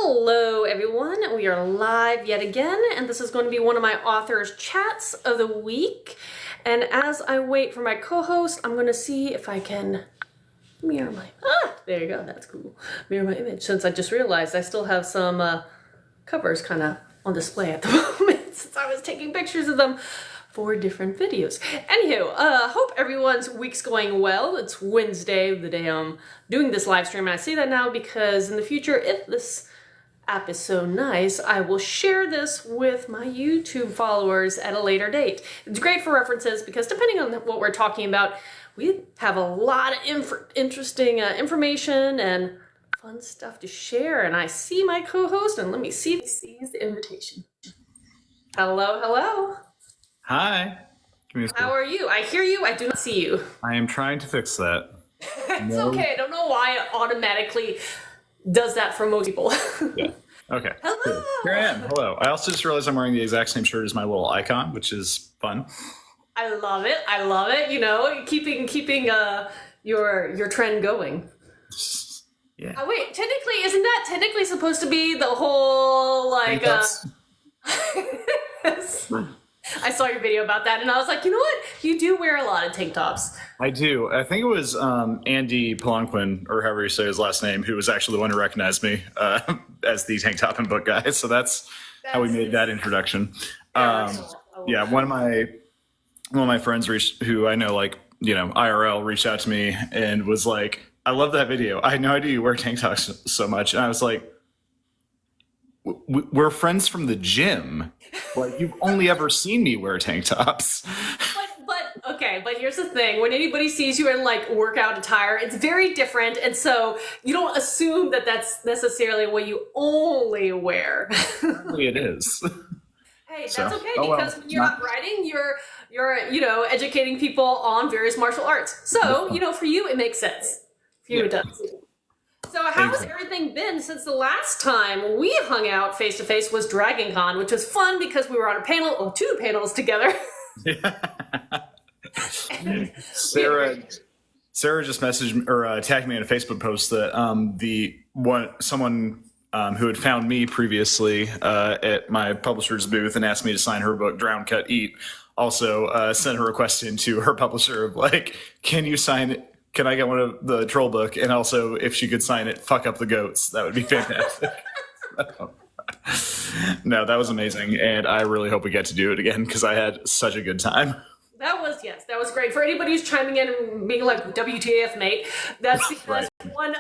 Hello everyone, we are live yet again, and this is going to be one of my authors' chats of the week. And as I wait for my co-host, I'm going to see if I can mirror my... there you go, that's cool. Mirror my image, since I just realized I still have some covers kind of on display at the moment, since I was taking pictures of them for different videos. Anywho, hope everyone's week's going well. It's Wednesday, the day I'm doing this live stream, and I say that now because in the future, if this app is so nice, I will share this with my YouTube followers at a later date. It's great for references because depending on what we're talking about, we have a lot of interesting information and fun stuff to share. And I see my co-host, and let me see if he sees the invitation. Hello, hello. Hi. How are you? I hear you. I do not see you. I am trying to fix that. It's okay. I don't know why it automatically does that for most people. Yeah. Okay. Hello. Good. Here I am. Hello. I also just realized I'm wearing the exact same shirt as my little icon, which is fun. I love it. I love it. You know, keeping your trend going. Yeah. Oh, wait, technically, isn't that technically supposed to be the whole like? I saw your video about that, and I was like, you know what? You do wear a lot of tank tops. I do. I think it was Andy Palanquin, or however you say his last name, who was actually the one who recognized me as the tank top and book guy. So that's how we made that introduction. Yeah, one of my friends who I know, like, you know, IRL, reached out to me and was like, I love that video. I had no idea you wear tank tops so much. And I was like, we're friends from the gym. Like, you've only ever seen me wear tank tops. But here's the thing. When anybody sees you in like workout attire, it's very different. And so you don't assume that that's necessarily what you only wear. It is. Hey, that's okay, because when you're not writing, you're you know, educating people on various martial arts. So, you know, for you, it makes sense. For you, it does. So how's everything been since the last time we hung out face to face was Dragon Con, which was fun because we were on a panel, or two panels together. Sarah just messaged or tagged me in a Facebook post that someone who had found me previously at my publisher's booth and asked me to sign her book Drown, Cut, Eat also sent a request into her publisher of like, can you sign it? Can I get one of the troll book? And also, if she could sign it, fuck up the goats. That would be fantastic. No, that was amazing. And I really hope we get to do it again because I had such a good time. That was great. For anybody who's chiming in and being like, WTF, mate, that's because one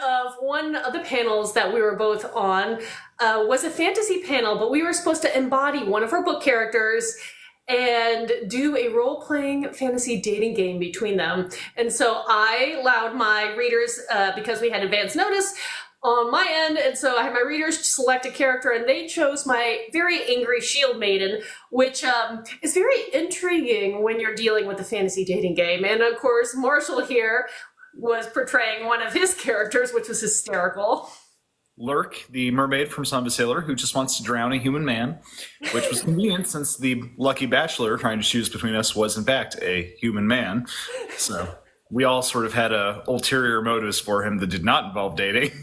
of the panels that we were both on was a fantasy panel, but we were supposed to embody one of our book characters and do a role-playing fantasy dating game between them. And so I allowed my readers, because we had advance notice on my end, and so I had my readers select a character, and they chose my very angry shield maiden, which is very intriguing when you're dealing with a fantasy dating game. And of course, Marshall here was portraying one of his characters, which was hysterical. Lurk, the mermaid from Son of a Sailor, who just wants to drown a human man, which was convenient since the lucky bachelor trying to choose between us was in fact a human man. So we all sort of had ulterior motives for him that did not involve dating.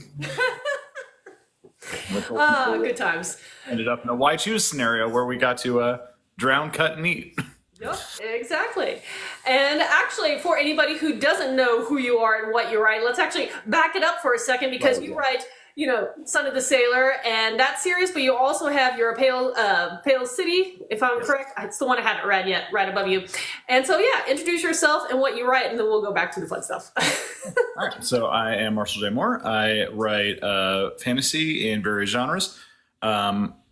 Good times. Ended up in a why choose scenario where we got to drown, cut, and eat. Yep, exactly. And actually, for anybody who doesn't know who you are and what you write, let's actually back it up for a second, because you write, you know, Son of the Sailor and that series, but you also have your Pale City, if I'm correct. It's the one I haven't read yet, right above you. And so, yeah, introduce yourself and what you write, and then we'll go back to the fun stuff. All right. So I am Marshall J. Moore. I write fantasy in various genres.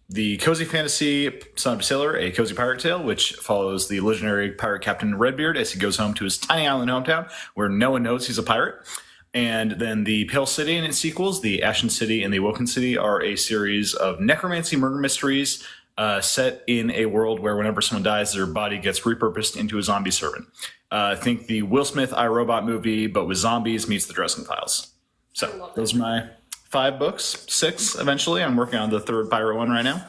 The cozy fantasy Son of a Sailor, a cozy pirate tale, which follows the legendary pirate captain Redbeard as he goes home to his tiny island hometown where no one knows he's a pirate. And then the Pale City and its sequels, the Ashen City and the Awoken City, are a series of necromancy murder mysteries set in a world where whenever someone dies, their body gets repurposed into a zombie servant. Think the Will Smith iRobot movie, but with zombies meets the Dresden Files. So those are my 5 books, 6 eventually. I'm working on the 3rd pirate one right now.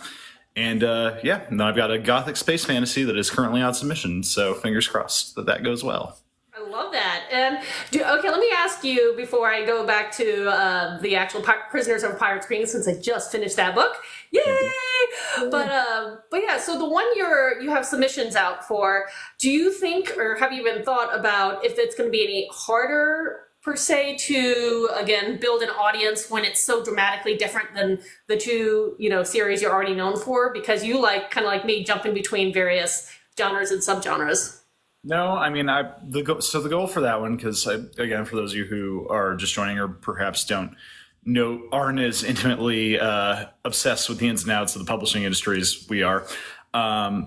And yeah, and then I've got a gothic space fantasy that is currently on submission. So fingers crossed that goes well. I love that. And okay, let me ask you before I go back to the actual Prisoners of Pirates Green, since I just finished that book. Yay! But yeah, so the one you have submissions out for, do you think, or have you even thought about if it's going to be any harder per se to, again, build an audience when it's so dramatically different than the two, series you're already known for? Because you kind of like me, jumping between various genres and subgenres. No, I mean, the goal for that one, because again, for those of you who are just joining or perhaps aren't as intimately obsessed with the ins and outs of the publishing industry as we are.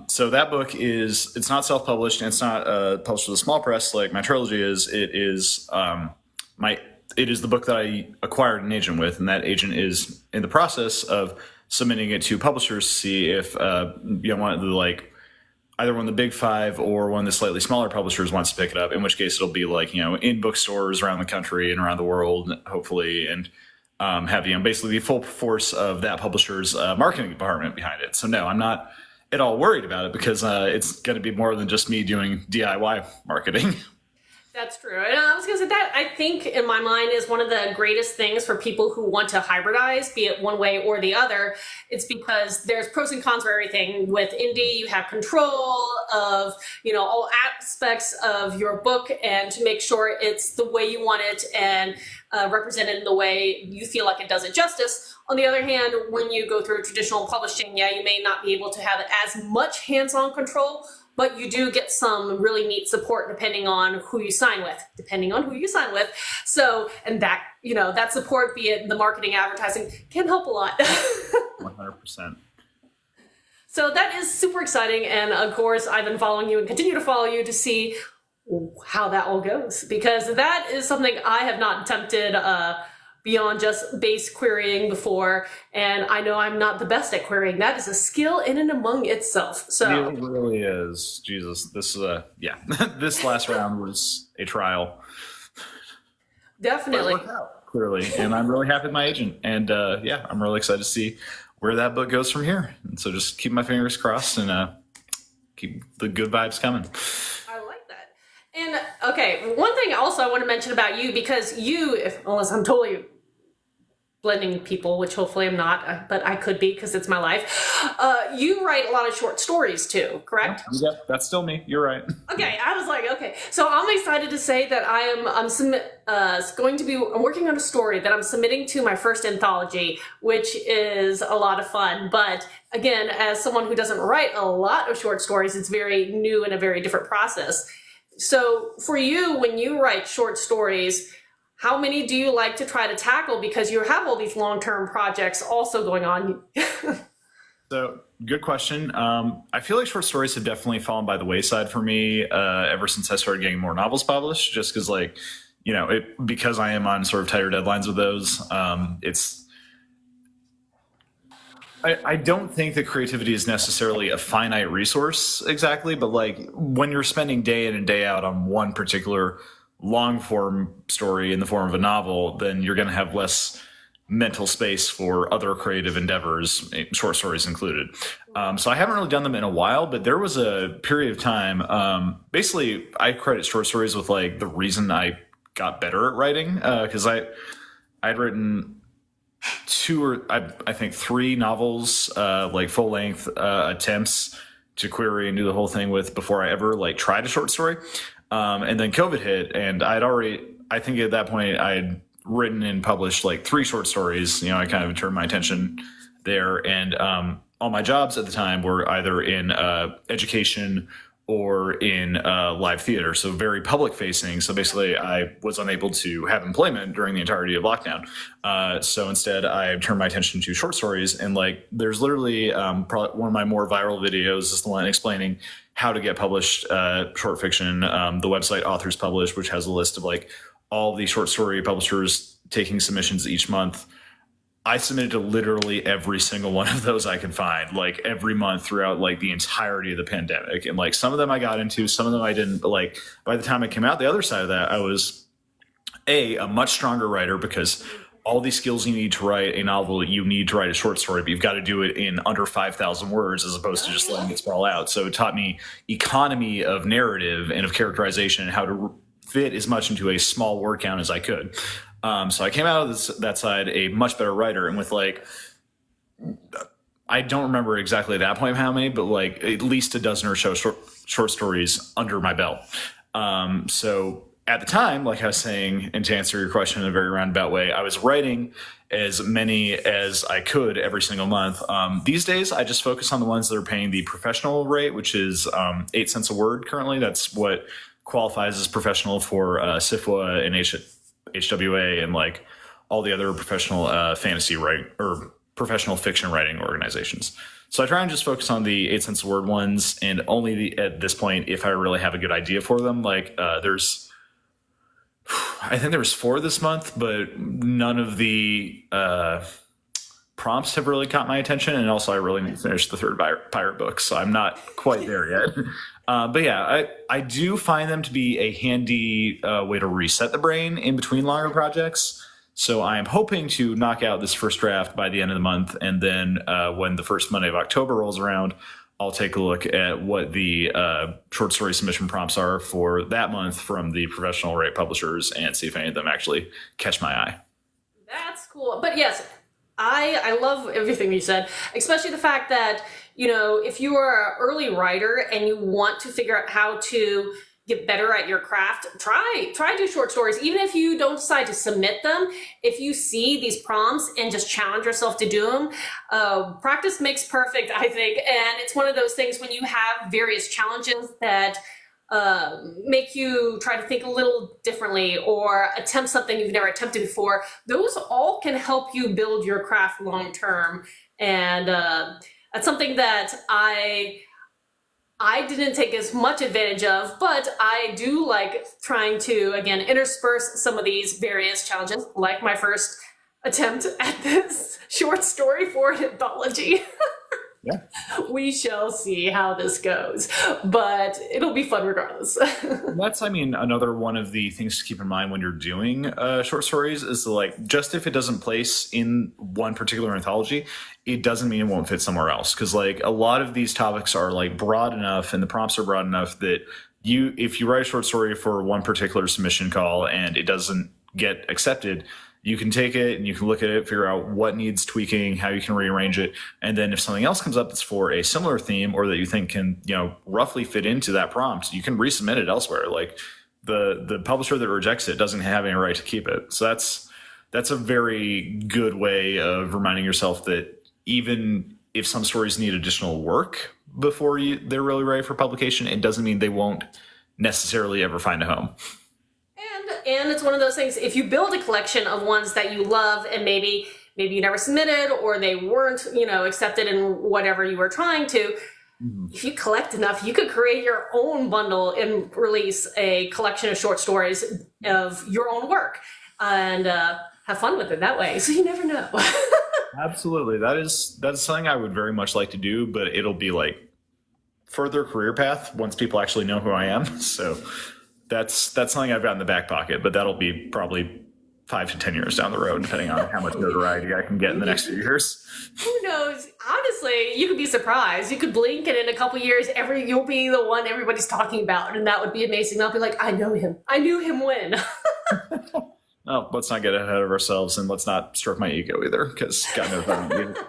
So that book it's not self-published, and it's not published with a small press like my trilogy is. It is the book that I acquired an agent with, and that agent is in the process of submitting it to publishers to see if one of the either one of the big five or one of the slightly smaller publishers wants to pick it up, in which case it'll be in bookstores around the country and around the world, hopefully, and have basically the full force of that publisher's marketing department behind it. So no, I'm not at all worried about it, because it's going to be more than just me doing DIY marketing. That's true. And I was going to say that, I think, in my mind, is one of the greatest things for people who want to hybridize, be it one way or the other. It's because there's pros and cons for everything. With indie, you have control of, all aspects of your book, and to make sure it's the way you want it and represented in the way you feel like it does it justice. On the other hand, when you go through traditional publishing, you may not be able to have as much hands-on control, but you do get some really neat support depending on who you sign with. So, and that, that support, be it the marketing, advertising, can help a lot. 100%. So that is super exciting. And of course, I've been following you and continue to follow you to see how that all goes, because that is something I have not attempted beyond just base querying before, and I know I'm not the best at querying. That is a skill in and among itself. So it really is. Jesus, this this last round was a trial. Definitely. But it worked out, clearly, and I'm really happy with my agent, and I'm really excited to see where that book goes from here. And so just keep my fingers crossed and keep the good vibes coming. And okay, one thing also I want to mention about you, because unless I'm totally blending people, which hopefully I'm not, but I could be because it's my life, you write a lot of short stories too, correct? Yeah, that's still me. You're right. Okay, I was like, okay. So I'm excited to say that I'm working on a story that I'm submitting to my first anthology, which is a lot of fun. But again, as someone who doesn't write a lot of short stories, it's very new and a very different process. So for you, when you write short stories, how many do you like to try to tackle? Because you have all these long-term projects also going on. So, good question. I feel like short stories have definitely fallen by the wayside for me ever since I started getting more novels published, just because because I am on sort of tighter deadlines with those. I don't think that creativity is necessarily a finite resource exactly, but when you're spending day in and day out on one particular long form story in the form of a novel, then you're going to have less mental space for other creative endeavors, short stories included. So I haven't really done them in a while, but there was a period of time. Basically, I credit short stories with the reason I got better at writing, because I'd written I think three novels, full length attempts to query and do the whole thing with before I ever tried a short story. And then COVID hit, and I think at that point I'd written and published three short stories. I kind of turned my attention there, and all my jobs at the time were either in education or in live theater, so very public facing. So basically I was unable to have employment during the entirety of lockdown. So instead I turned my attention to short stories, and there's literally probably one of my more viral videos is the one explaining how to get published short fiction. The website Authors Publish, which has a list of all the short story publishers taking submissions each month. I submitted to literally every single one of those I could find, every month throughout the entirety of the pandemic. And some of them I got into, some of them I didn't. But by the time I came out the other side of that, I was a much stronger writer, because all these skills you need to write a novel, you need to write a short story, but you've got to do it in under 5,000 words as opposed to just letting it sprawl out. So it taught me economy of narrative and of characterization and how to fit as much into a small word count as I could. So I came out of that side a much better writer, and with like, I don't remember exactly at that point how many, but like at least a dozen or so short stories under my belt. So at the time, like I was saying, and to answer your question in a very roundabout way, I was writing as many as I could every single month. These days, I just focus on the ones that are paying the professional rate, which is 8 cents a word currently. That's what qualifies as professional for SIFWA and HWA and like all the other professional fantasy writing or professional fiction writing organizations. So I try and just focus on the 8 cents a word ones, and only at this point, if I really have a good idea for them. Like I think there was 4 this month, but none of the prompts have really caught my attention. And also I really need to finish the 3rd pirate book, so I'm not quite there yet. But yeah, I do find them to be a handy way to reset the brain in between longer projects. So I am hoping to knock out this first draft by the end of the month. And then when the first Monday of October rolls around, I'll take a look at what the short story submission prompts are for that month from the professional rate publishers and see if any of them actually catch my eye. That's cool. But yes, I love everything you said, especially the fact that, you know, if you are an early writer and you want to figure out how to get better at your craft, try do short stories. Even if you don't decide to submit them, if you see these prompts and just challenge yourself to do them, practice makes perfect, I think. And it's one of those things when you have various challenges that make you try to think a little differently or attempt something you've never attempted before. Those all can help you build your craft long term. And that's something that I didn't take as much advantage of, but I do like trying to, again, intersperse some of these various challenges, like my first attempt at this short story for an anthology. Yeah. We shall see how this goes, but it'll be fun regardless. That's, I mean, another one of the things to keep in mind when you're doing short stories is to, like, just if it doesn't place in one particular anthology, it doesn't mean it won't fit somewhere else. Because, like, a lot of these topics are, like, broad enough and the prompts are broad enough that if you write a short story for one particular submission call and it doesn't get accepted, you can take it and you can look at it, figure out what needs tweaking, how you can rearrange it. And then if something else comes up that's for a similar theme or that you think can, you know, roughly fit into that prompt, you can resubmit it elsewhere. Like the publisher that rejects it doesn't have any right to keep it. So that's a very good way of reminding yourself that even if some stories need additional work before they're really ready for publication, it doesn't mean they won't necessarily ever find a home. And it's one of those things, if you build a collection of ones that you love and maybe you never submitted or they weren't, you know, accepted in whatever you were trying to, if you collect enough, you could create your own bundle and release a collection of short stories of your own work and have fun with it that way. So you never know. Absolutely. That's something I would very much like to do, but it'll be like further career path once people actually know who I am. So that's something I've got in the back pocket, but that'll be probably 5 to 10 years down the road, depending on how much notoriety I can get in the next few years. Who knows? Honestly, you could be surprised. You could blink and in a couple years, you'll be the one everybody's talking about, and that would be amazing. I'll be like, I know him. I knew him when. Oh, let's not get ahead of ourselves, and let's not stroke my ego either, because God knows I don't need it.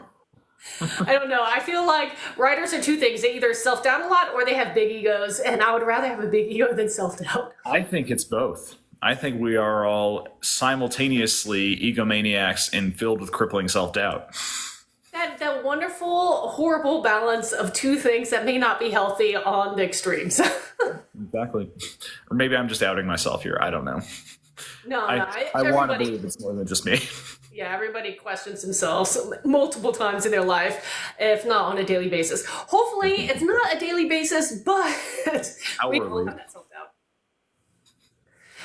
I don't know. I feel like writers are two things. They either self-doubt a lot or they have big egos, and I would rather have a big ego than self-doubt. I think it's both. I think we are all simultaneously egomaniacs and filled with crippling self-doubt. That wonderful, horrible balance of two things that may not be healthy on the extremes. Exactly. Or maybe I'm just outing myself here. I don't know. No, I want to believe it's more than just me. Yeah, everybody questions themselves multiple times in their life, if not on a daily basis. Hopefully, it's not a daily basis, but we all have that self-doubt.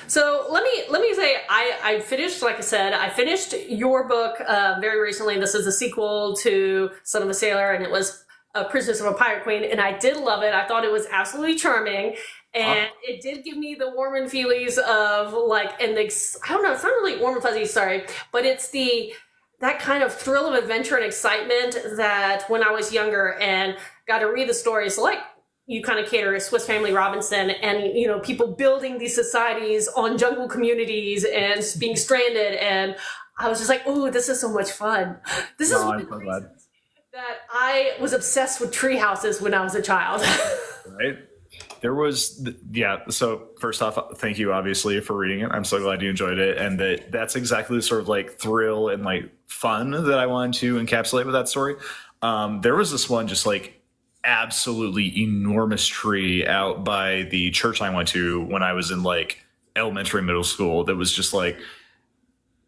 So let me say, I finished, like I said, I finished your book very recently. This is a sequel to Son of a Sailor, and it was Princess of a Pirate Queen, and I did love it. I thought it was absolutely charming. And it did give me the warm and feelies of like, I don't know, it's not really warm and fuzzy, sorry, but it's that kind of thrill of adventure and excitement that when I was younger and got to read the stories, like you kind of cater a Swiss Family Robinson, and people building these societies on jungle communities and being stranded, and I was just like, oh, this is so much fun. This is one of the reasons that I was obsessed with tree houses when I was a child. Right. There was, yeah. So first off, thank you obviously for reading it. I'm so glad you enjoyed it, and that's exactly the sort of like thrill and like fun that I wanted to encapsulate with that story. There was this one just like absolutely enormous tree out by the church I went to when I was in like elementary, middle school. That was just like,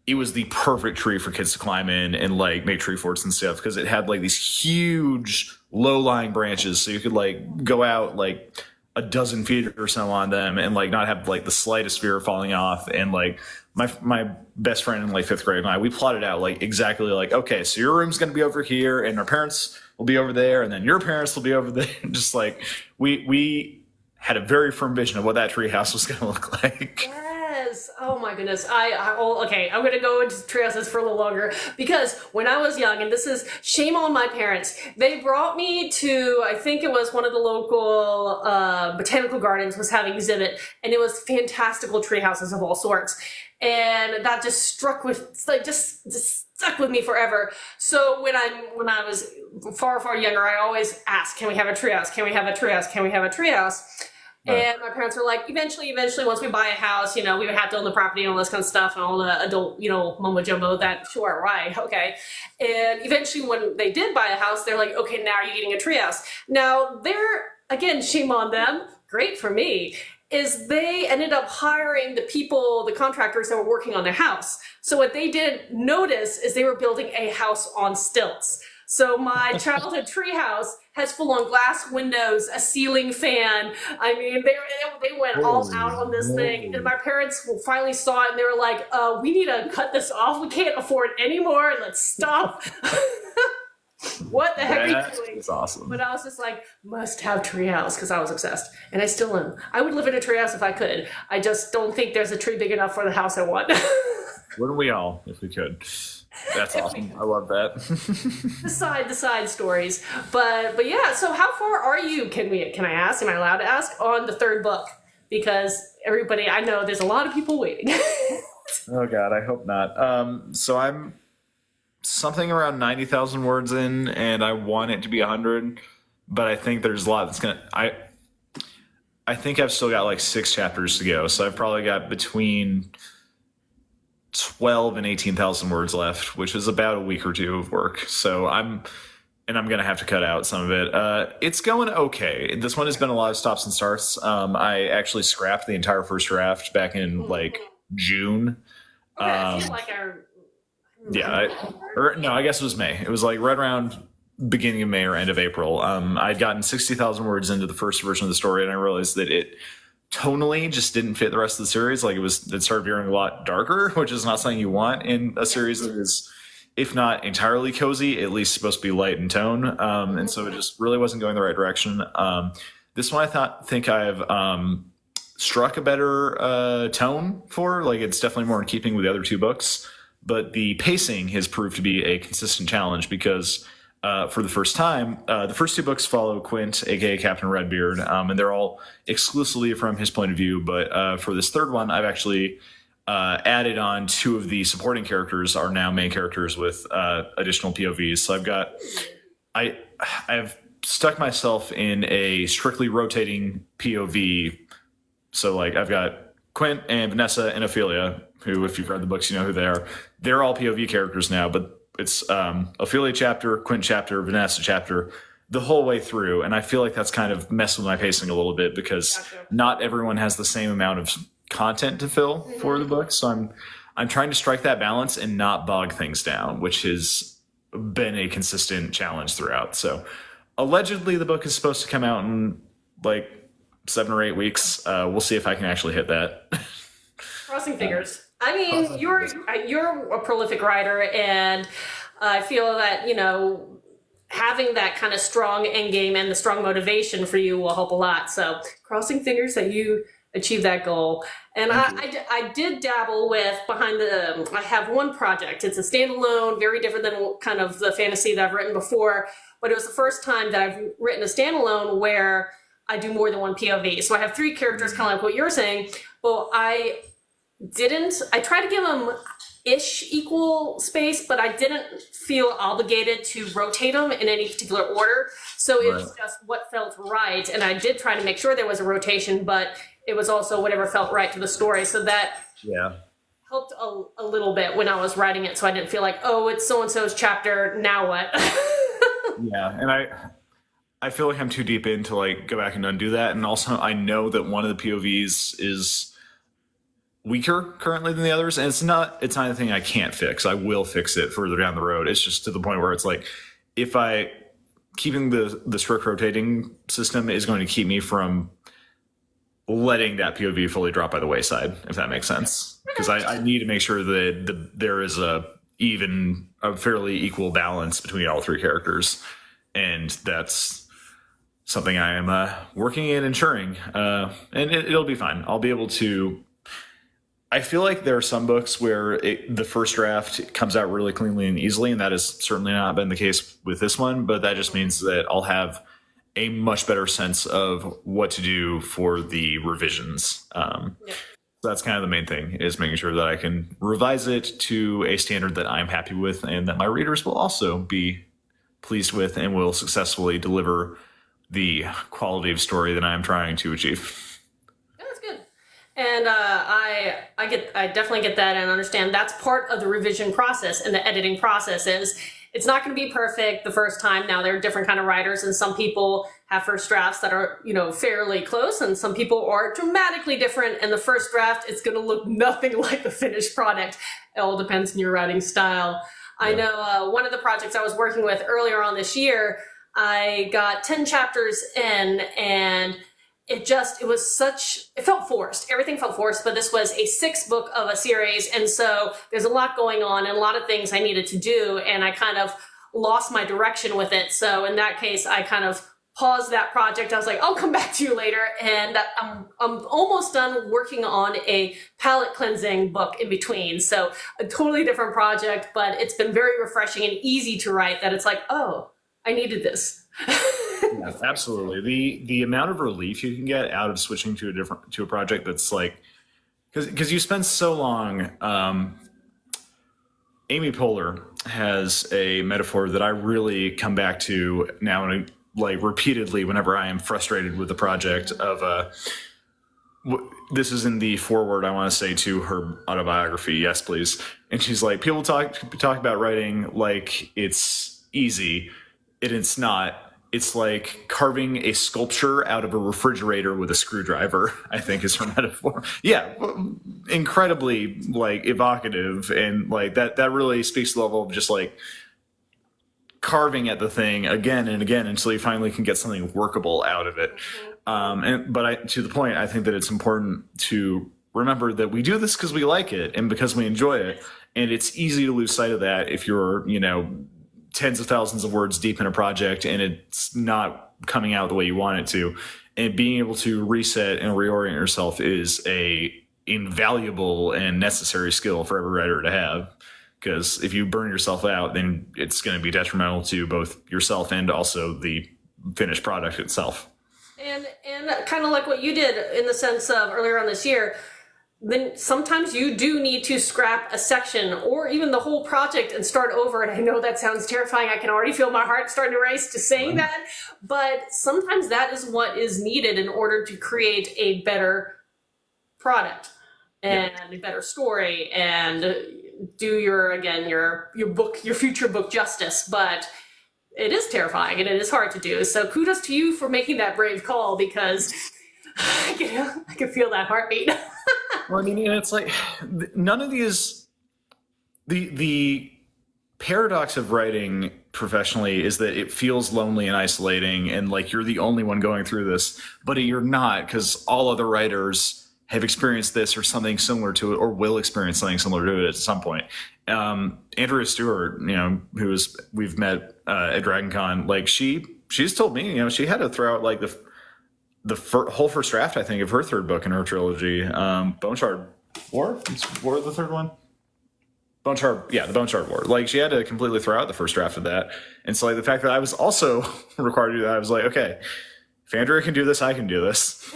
it was the perfect tree for kids to climb in and like make tree forts and stuff, because it had like these huge low-lying branches, so you could like go out like a dozen feet or so on them and like not have like the slightest fear of falling off. And like my best friend in like fifth grade and I, we plotted out like exactly like, okay, so your room's going to be over here and our parents will be over there, and then your parents will be over there. Just like we had a very firm vision of what that tree house was going to look like. Yes. Oh my goodness. Okay, I'm going to go into treehouses for a little longer, because when I was young, and this is shame on my parents, they brought me to, I think it was one of the local botanical gardens was having an exhibit, and it was fantastical treehouses of all sorts. And that just struck with, like, just stuck with me forever. So when I was far, far younger, I always asked, can we have a treehouse? Can we have a treehouse? Can we have a treehouse? And my parents were like, eventually, once we buy a house, we would have to own the property and all this kind of stuff and all the adult, mumbo jumbo, that, sure, right, okay. And eventually when they did buy a house, they're like, okay, now you're getting a treehouse. Now, again, shame on them, great for me, is they ended up hiring the contractors that were working on their house. So what they didn't notice is they were building a house on stilts. So my childhood treehouse has full-on glass windows, a ceiling fan. I mean, they went all out on this thing. And my parents finally saw it, and they were like, we need to cut this off. We can't afford anymore. Let's stop. What the heck are you doing? That's awesome. But I was just like, must have treehouse, because I was obsessed. And I still am. I would live in a treehouse if I could. I just don't think there's a tree big enough for the house I want. Wouldn't we all, if we could? That's awesome. I love that. the side stories. But yeah, so how far are you, can I ask, am I allowed to ask, on the third book? Because everybody, I know there's a lot of people waiting. Oh God, I hope not. So I'm something around 90,000 words in, and I want it to be 100, but I think there's a lot that's I think I've still got like 6 chapters to go, so I've probably got between 12 and 18,000 words left, which is about a week or two of work. So I'm going to have to cut out some of it. It's going okay. This one has been a lot of stops and starts. I actually scrapped the entire first draft back in like June. Okay, I feel like I guess it was May. It was like right around beginning of May or end of April. I'd gotten 60,000 words into the first version of the story, and I realized that it tonally just didn't fit the rest of the series. Like it started veering a lot darker, which is not something you want in a series that is, if not entirely cozy, at least supposed to be light in tone. And so it just really wasn't going the right direction. This one I think I've struck a better tone for. Like it's definitely more in keeping with the other 2 books, but the pacing has proved to be a consistent challenge because for the first time, the first 2 books follow Quint, aka Captain Redbeard, and they're all exclusively from his point of view. But for this third one, I've actually added on 2 of the supporting characters are now main characters with additional POVs. So I've stuck myself in a strictly rotating POV. So like I've got Quint and Vanessa and Ophelia, who, if you've read the books, you know who they are. They're all POV characters now, but it's Ophelia chapter, Quint chapter, Vanessa chapter, the whole way through. And I feel like that's kind of messed with my pacing a little bit because not everyone has the same amount of content to fill for the book. So I'm trying to strike that balance and not bog things down, which has been a consistent challenge throughout. So allegedly the book is supposed to come out in like 7 or 8 weeks. We'll see if I can actually hit that. Crossing fingers. I mean, you're a prolific writer, and I feel that, having that kind of strong end game and the strong motivation for you will help a lot. So crossing fingers that you achieve that goal. And I did dabble with I have one project. It's a standalone, very different than kind of the fantasy that I've written before, but it was the first time that I've written a standalone where I do more than one POV. So I have 3 characters, kind of like what you're saying. Well, I tried to give them equal space, but I didn't feel obligated to rotate them in any particular order. So it was just what felt right. And I did try to make sure there was a rotation, but it was also whatever felt right to the story. So that helped a little bit when I was writing it. So I didn't feel like, oh, it's so-and-so's chapter, now what? Yeah, and I feel like I'm too deep in to like go back and undo that. And also I know that one of the POVs is weaker currently than the others, and it's not anything I can't fix. I will fix it further down the road. It's just to the point where it's like, if I keeping the strict rotating system is going to keep me from letting that POV fully drop by the wayside, if that makes sense. Because I need to make sure that there is a fairly equal balance between all 3 characters, and that's something I am working in ensuring, and it'll be fine. I'll be able to. I feel like there are some books where the first draft comes out really cleanly and easily, and that has certainly not been the case with this one, but that just means that I'll have a much better sense of what to do for the revisions. That's kind of the main thing, is making sure that I can revise it to a standard that I'm happy with and that my readers will also be pleased with and will successfully deliver the quality of story that I'm trying to achieve. And I definitely get that and understand that's part of the revision process and the editing process. Is it's not going to be perfect the first time. Now, there are different kind of writers, and some people have first drafts that are, fairly close, and some people are dramatically different. And the first draft, it's going to look nothing like the finished product. It all depends on your writing style. Yeah. I know one of the projects I was working with earlier on this year, I got 10 chapters in, and it felt forced. Everything felt forced, but this was a 6th book of a series. And so there's a lot going on and a lot of things I needed to do. And I kind of lost my direction with it. So in that case, I kind of paused that project. I was like, I'll come back to you later. And I'm almost done working on a palette cleansing book in between. So a totally different project, but it's been very refreshing and easy to write that it's like, oh, I needed this. Yeah, absolutely. The amount of relief you can get out of switching to a project that's like, because you spend so long. Amy Poehler has a metaphor that I really come back to now, and like repeatedly whenever I am frustrated with the project. This is in the foreword, I want to say, to her autobiography. Yes, please. And she's like, people talk about writing like it's easy, and it's not. It's like carving a sculpture out of a refrigerator with a screwdriver, I think is her metaphor. Yeah, incredibly like evocative, and like that really speaks to the level of just like carving at the thing again and again until you finally can get something workable out of it. To the point, I think that it's important to remember that we do this because we like it and because we enjoy it, and it's easy to lose sight of that if you're, tens of thousands of words deep in a project and it's not coming out the way you want it to. And being able to reset and reorient yourself is a invaluable and necessary skill for every writer to have. Because if you burn yourself out, then it's going to be detrimental to both yourself and also the finished product itself. And kind of like what you did in the sense of earlier on this year, then sometimes you do need to scrap a section or even the whole project and start over. And I know that sounds terrifying. I can already feel my heart starting to race to saying that. But sometimes that is what is needed in order to create a better product and a better story and do your future book justice. But it is terrifying and it is hard to do. So kudos to you for making that brave call, because I can feel that heartbeat. Well, I mean, it's like none of these. The paradox of writing professionally is that it feels lonely and isolating, and like you're the only one going through this, but you're not, because all other writers have experienced this or something similar to it, or will experience something similar to it at some point. Andrea Stewart, we've met at DragonCon, like she's told me, she had to throw out like the whole first draft, I think, of her 3rd book in her trilogy, Bone Shard War. Is War the 3rd one? Bone Shard, the Bone Shard War. Like, she had to completely throw out the first draft of that. And so, like, the fact that I was also required to do that, I was like, okay, if Andrea can do this, I can do this.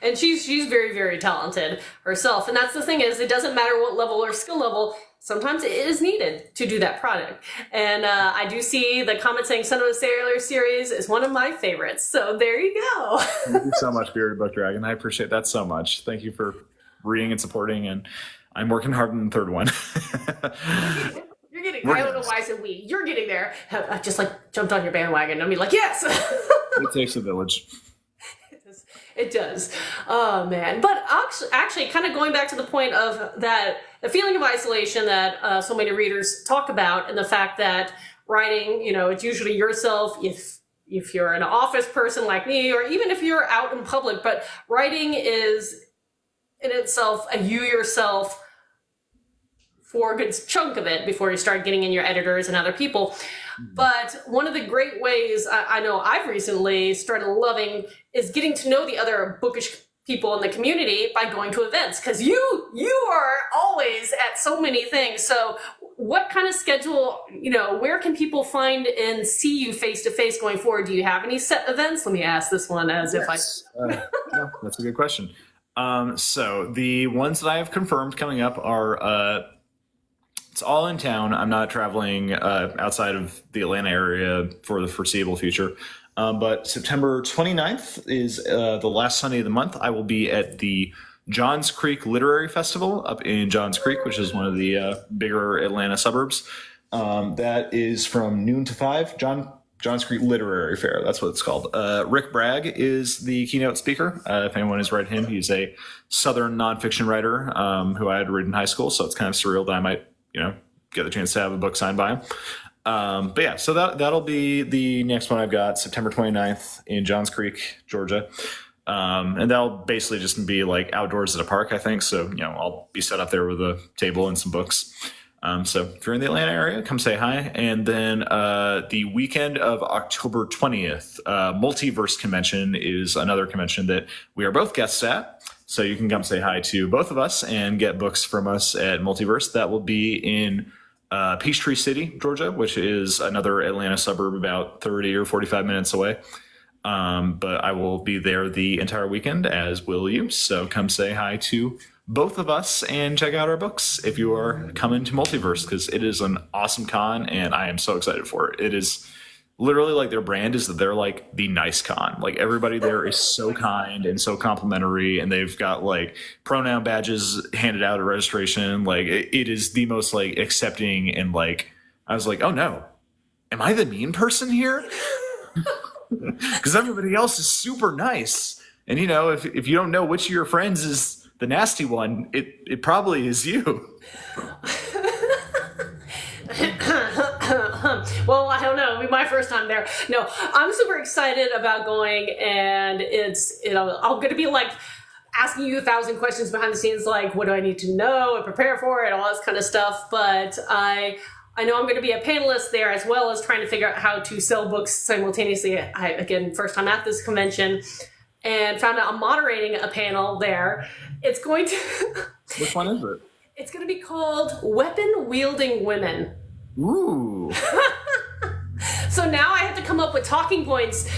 And she's very, very talented herself. And that's the thing is, it doesn't matter what level or skill level, sometimes it is needed to do that product. And I do see the comment saying Son of a Sailor series is one of my favorites. So there you go. Thank you so much, Bearded Book Dragon. I appreciate that so much. Thank you for reading and supporting. And I'm working hard on the third one. You're getting, I don't know why I said we. You're getting there. I just like jumped on your bandwagon. I mean, like, yes. It takes a village. It does. Oh, man. But actually, kind of going back to the point of that, the feeling of isolation that so many readers talk about, and the fact that writing, you know, it's usually yourself if you're an office person like me, or even if you're out in public, but writing is in itself a you yourself for a good chunk of it before you start getting in your editors and other people. But one of the great ways I know I've recently started loving is getting to know the other bookish people in the community by going to events, because you are always at so many things. So what kind of schedule, you know, where can people find and see you face to face going forward? Do you have any set events? Let me ask this one as yes. No, that's a good question. So the ones that I have confirmed coming up are it's all in town. I'm not traveling outside of the Atlanta area for the foreseeable future. But September 29th is the last Sunday of the month. I will be at the Johns Creek Literary Festival up in Johns Creek, which is one of the bigger Atlanta suburbs. That is from noon to 5. Johns Creek Literary Fair, that's what it's called. Rick Bragg is the keynote speaker. If anyone has read him, he's a Southern nonfiction writer who I had read in high school, so it's kind of surreal that I might, you know, get a chance to have a book signed by him. But yeah, so that'll be the next one I've got, September 29th in Johns Creek, Georgia. And that'll basically just be like outdoors at a park, I think. So, you know, I'll be set up there with a table and some books. So if you're in the Atlanta area, come say hi. And then the weekend of October 20th, Multiverse Convention is another convention that we are both guests at. So you can come say hi to both of us and get books from us at Multiverse. That will be in Peachtree City, Georgia, which is another Atlanta suburb about 30 or 45 minutes away. But I will be there the entire weekend, as will you. So come say hi to both of us and check out our books if you are coming to Multiverse, because it is an awesome con and I am so excited for it. It is literally like their brand is that they're like the nice con. Like everybody there is so kind and so complimentary, and they've got like pronoun badges handed out at registration. Like it is the most like accepting, and like I was like, oh no, am I the mean person here? Because everybody else is super nice. And you know, if you don't know which of your friends is the nasty one, it probably is you. Well, I don't know. It'll be my first time there. No, I'm super excited about going, and I'm going to be like asking you 1,000 questions behind the scenes, like what do I need to know and prepare for it, all this kind of stuff. But I know I'm going to be a panelist there, as well as trying to figure out how to sell books simultaneously. Again, first time at this convention, and found out I'm moderating a panel there. It's going to... Which one is it? It's going to be called Weapon Wielding Women. Ooh. So now I have to come up with talking points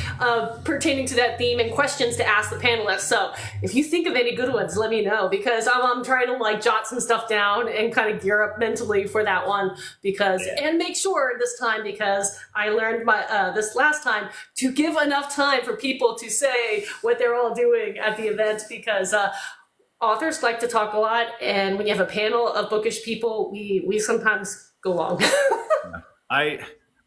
pertaining to that theme and questions to ask the panelists. So if you think of any good ones, let me know, because I'm trying to like jot some stuff down and kind of gear up mentally for that one, because and make sure this time, because I learned this last time, to give enough time for people to say what they're all doing at the event, because authors like to talk a lot, and when you have a panel of bookish people, we sometimes go long.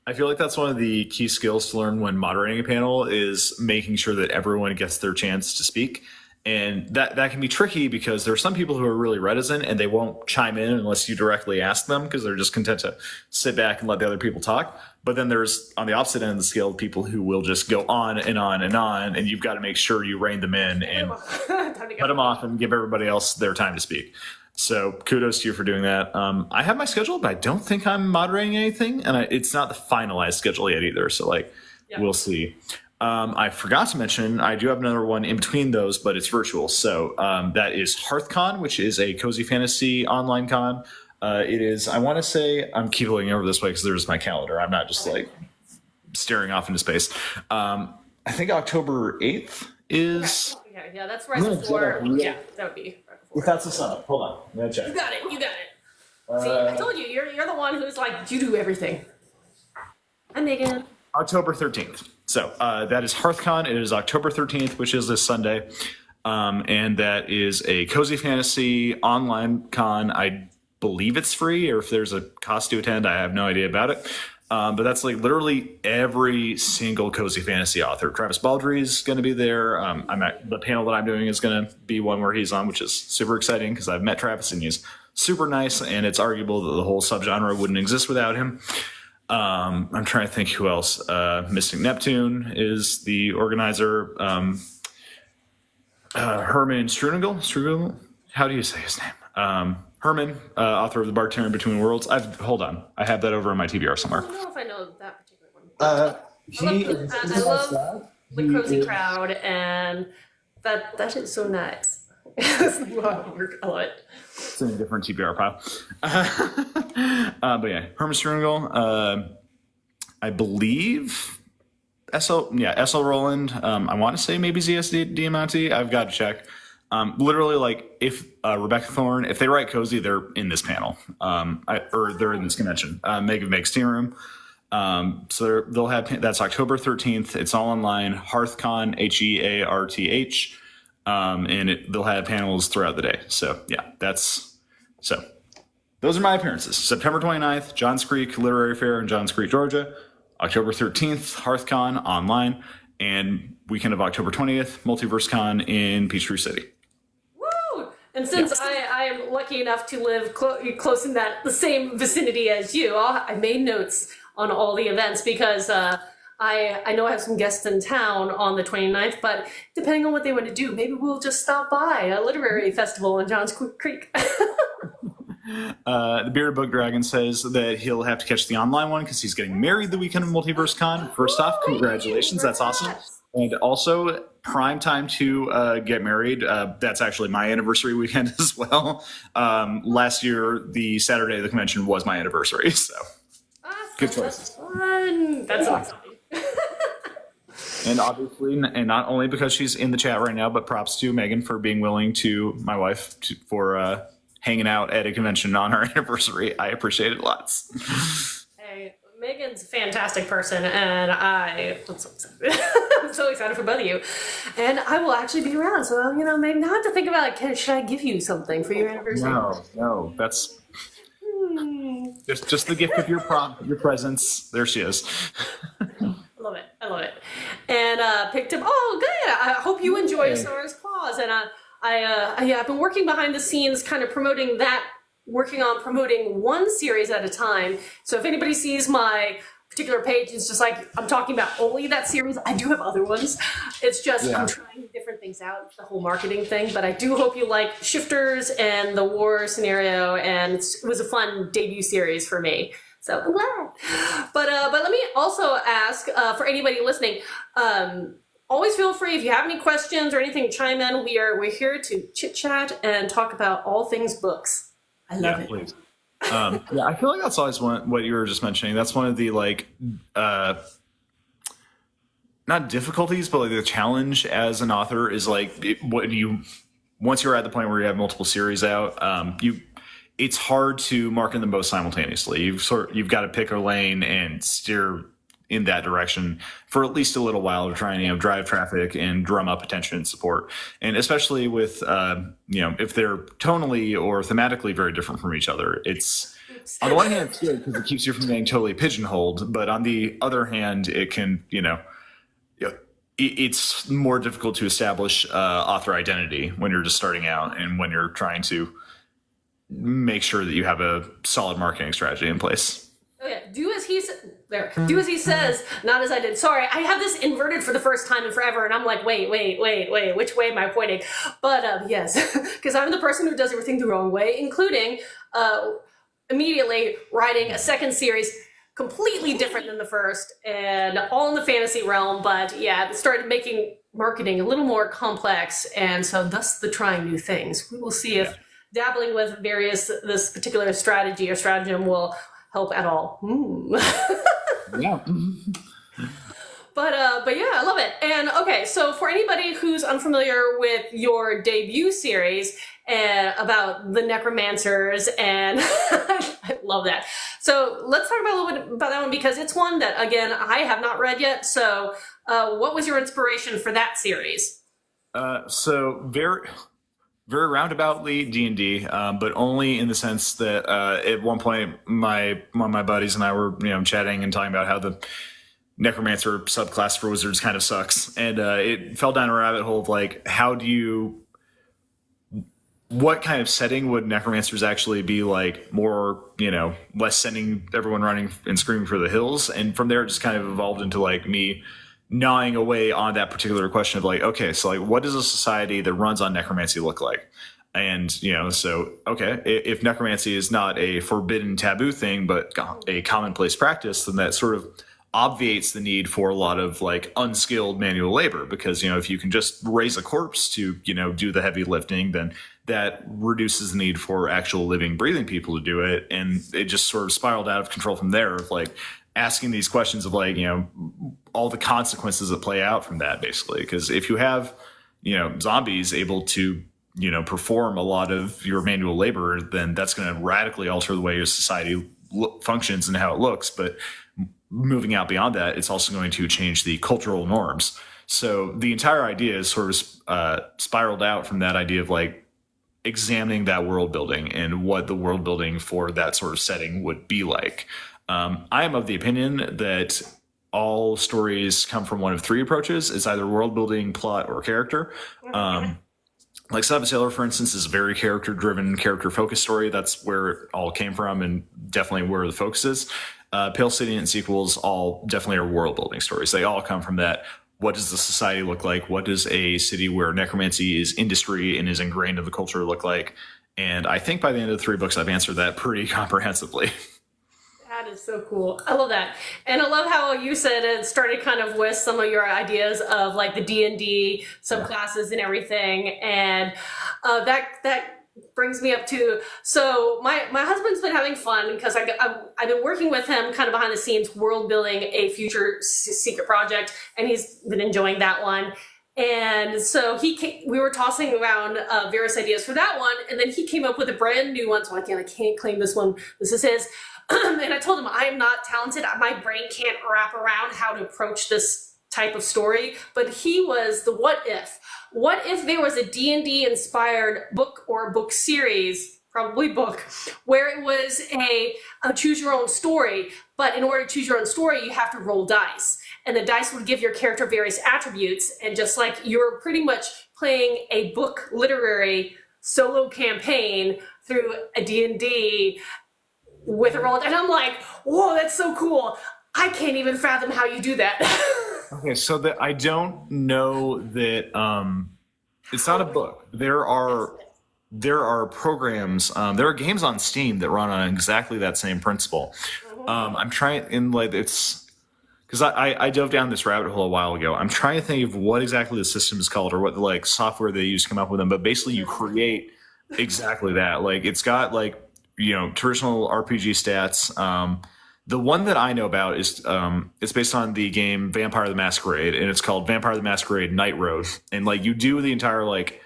I feel like that's one of the key skills to learn when moderating a panel, is making sure that everyone gets their chance to speak. And that can be tricky, because there are some people who are really reticent and they won't chime in unless you directly ask them, because they're just content to sit back and let the other people talk. But then there's, on the opposite end of the scale, people who will just go on and on and on, and you've got to make sure you rein them in and cut them off and give everybody else their time to speak. So kudos to you for doing that. I have my schedule, but I don't think I'm moderating anything, and it's not the finalized schedule yet either. So we'll see. I forgot to mention, I do have another one in between those, but it's virtual. So that is HearthCon, which is a cozy fantasy online con. It is, I want to say, I'm keep looking over this way because there's my calendar. I'm not just like staring off into space. I think October 8th is. Okay, yeah, that's right before. Yeah, that would be right before. If that's the sun, hold on. I'm gonna check. You got it. See, I told you, you're the one who's like, you do everything. Hi, Megan. October 13th. So that is HearthCon. It is October 13th, which is this Sunday. And that is a Cozy Fantasy online con. I believe it's free, or if there's a cost to attend, I have no idea about it. But that's like literally every single Cozy Fantasy author. Travis Baldry is going to be there. The panel that I'm doing is going to be one where he's on, which is super exciting because I've met Travis and he's super nice, and it's arguable that the whole subgenre wouldn't exist without him. I'm trying to think who else. Mystic Neptune is the organizer. Herman Strunagel? How do you say his name? Herman, author of The Bartender Between Worlds. Hold on. I have that over in my TBR somewhere. I don't know if I know that particular one. I love the Cozy Crowd, and that is so nice. I love it. It's in a different TBR pile. But yeah, Herman Strunagel. I believe SL Roland. I want to say maybe ZS Diamante. I've got to check. Literally, like if Rebecca Thorne, if they write Cozy, they're in this panel, or they're in this convention. Megan makes Team Room. So they'll have that's October 13th. It's all online. HearthCon, HEARTH, and they'll have panels throughout the day. So yeah, those are my appearances. September 29th, Johns Creek Literary Fair in Johns Creek, Georgia. October 13th, HearthCon online, and weekend of October 20th, MultiverseCon in Peachtree City. Woo! And since I am lucky enough to live close in the same vicinity as you, I made notes on all the events because I know I have some guests in town on the 29th, but depending on what they want to do, maybe we'll just stop by a literary festival in Johns Creek. The Bearded Book Dragon says that he'll have to catch the online one because he's getting married the weekend of MultiverseCon. First off, congratulations. That's awesome. And also, prime time to get married. That's actually my anniversary weekend as well. Last year, the Saturday of the convention was my anniversary. So, good choices. That's fun. That's so exciting. And obviously, and not only because she's in the chat right now, but props to Megan for being willing to, my wife, for hanging out at a convention on our anniversary. I appreciate it lots. Hey, Megan's a fantastic person, and I'm so excited. I'm so excited for both of you. And I will actually be around, so maybe not have to think about should I give you something for your anniversary? No, that's just the gift of your presence. There she is. I love it. And picked up. Oh, good. I hope you enjoy Stars Claws. And I've been working behind the scenes, kind of working on promoting one series at a time. So if anybody sees my particular page, it's just like I'm talking about only that series. I do have other ones. It's just I'm trying different things out, the whole marketing thing. But I do hope you like Shifters and the war scenario. And it was a fun debut series for me. So I'm glad. But let me also ask for anybody listening. Always feel free if you have any questions or anything, chime in. We're here to chit chat and talk about all things books. I love it. Please. I feel like that's always what you were just mentioning. That's one of the not difficulties, but the challenge as an author is once you're at the point where you have multiple series out, it's hard to market them both simultaneously. You've got to pick a lane and steer in that direction for at least a little while to try and drive traffic and drum up attention and support. And especially with if they're tonally or thematically very different from each other, it's on the one hand it's good because it keeps you from getting totally pigeonholed, but on the other hand it can it's more difficult to establish author identity when you're just starting out and when you're trying to make sure that you have a solid marketing strategy in place. Okay, do as he says, not as I did. Sorry, I have this inverted for the first time in forever, and I'm like, wait, which way am I pointing? But yes, because I'm the person who does everything the wrong way, including immediately writing a second series completely different than the first, and all in the fantasy realm. But yeah, it started making marketing a little more complex, and so thus the trying new things. We will see if dabbling with this particular strategy or stratagem will help at all. Yeah. But yeah, I love it. And okay, so for anybody who's unfamiliar with your debut series about the necromancers, and I love that. So let's talk about a little bit about that one because it's one that again I have not read yet. So what was your inspiration for that series? So very roundaboutly D&D, but only in the sense that at one point one of my buddies and I were chatting and talking about how the necromancer subclass for wizards kind of sucks, and it fell down a rabbit hole of like what kind of setting would necromancers actually be like more less sending everyone running and screaming for the hills, and from there it just kind of evolved into like me gnawing away on that particular question of like, okay, so like what does a society that runs on necromancy look like? And so okay, if necromancy is not a forbidden taboo thing but a commonplace practice, then that sort of obviates the need for a lot of like unskilled manual labor, because if you can just raise a corpse to do the heavy lifting, then that reduces the need for actual living breathing people to do it. And it just sort of spiraled out of control from there, of like asking these questions of like all the consequences that play out from that, basically. Because if you have zombies able to perform a lot of your manual labor, then that's going to radically alter the way your society functions and how it looks. But moving out beyond that, it's also going to change the cultural norms. So the entire idea is sort of spiraled out from that idea of like examining that world building and what the world building for that sort of setting would be like. I am of the opinion that all stories come from one of three approaches. It's either world building, plot, or character. Like Son of a Sailor, for instance, is a very character-driven, character-focused story. That's where it all came from and definitely where the focus is. Pale City and sequels all definitely are world-building stories. They all come from that. What does the society look like? What does a city where necromancy is industry and is ingrained in the culture look like? And I think by the end of the three books, I've answered that pretty comprehensively. That is so cool. I love that. And I love how you said it started kind of with some of your ideas of like the D&D subclasses and everything. And that brings me up to, so my husband's been having fun because I've been working with him kind of behind the scenes, world building a future secret project, and he's been enjoying that one. And so we were tossing around various ideas for that one, and then he came up with a brand new one. So I can't claim this one. This is his. And I told him I am not talented. My brain can't wrap around how to approach this type of story. But he was the what if. What if there was a D&D inspired book or book series, probably book, where it was a choose your own story, but in order to choose your own story, you have to roll dice. And the dice would give your character various attributes, and just like you're pretty much playing a book literary solo campaign through a D&D with a roll. And I'm like, whoa, that's so cool. I can't even fathom how you do that. Okay, so that I don't know that it's not a book. There are programs, there are games on Steam that run on exactly that same principle. I'm trying in like it's because I dove down this rabbit hole a while ago. I'm trying to think of what exactly the system is called or what like software they use to come up with them. But basically, you create exactly that. Like it's got like traditional RPG stats. The one that I know about is it's based on the game Vampire the Masquerade, and it's called Vampire the Masquerade Night Road. And like you do the entire like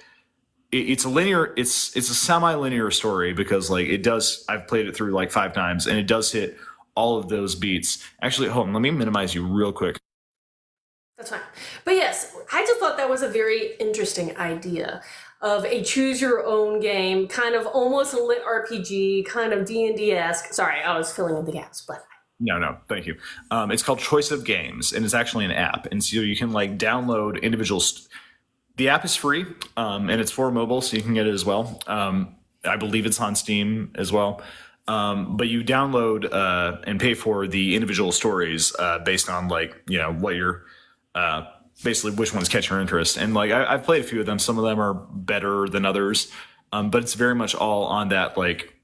it's a semi-linear story because like it does. I've played it through like 5 times, and it does hit all of those beats. Actually, hold on, let me minimize you real quick. That's fine. But yes, I just thought that was a very interesting idea of a choose your own game, kind of almost a lit RPG, kind of D&D-esque. Sorry, I was filling in the gaps, but No, thank you. It's called Choice of Games, and it's actually an app. And so you can like download individual. The app is free, and it's for mobile, so you can get it as well. I believe it's on Steam as well. But you download and pay for the individual stories based on like what you're basically which ones catch your interest. And like I've played a few of them. Some of them are better than others, but it's very much all on that like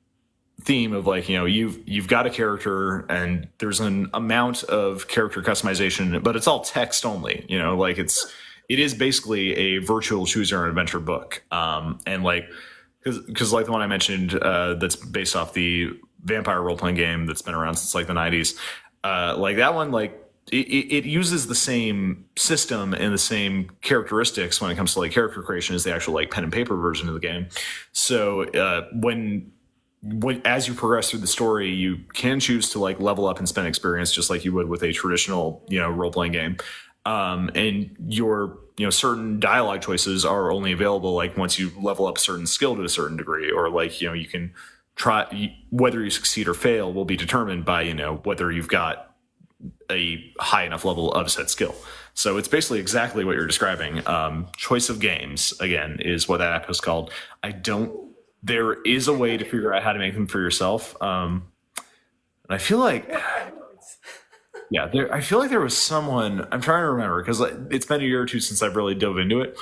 theme of like you've got a character and there's an amount of character customization, but it's all text only. Like it is basically a virtual choose your own adventure book. And like because like the one I mentioned that's based off the vampire role playing game that's been around since like the 90s. Like that one, like it uses the same system and the same characteristics when it comes to like character creation as the actual like pen and paper version of the game. So when as you progress through the story, you can choose to like level up and spend experience just like you would with a traditional, role playing game. And your, certain dialogue choices are only available like once you level up a certain skill to a certain degree, or like, you can try, whether you succeed or fail will be determined by, whether you've got a high enough level of said skill. So it's basically exactly what you're describing. Choice of games, again, is what that app is called. There is a way to figure out how to make them for yourself. And I feel like, I feel like there was someone, I'm trying to remember because it's been a year or two since I've really dove into it.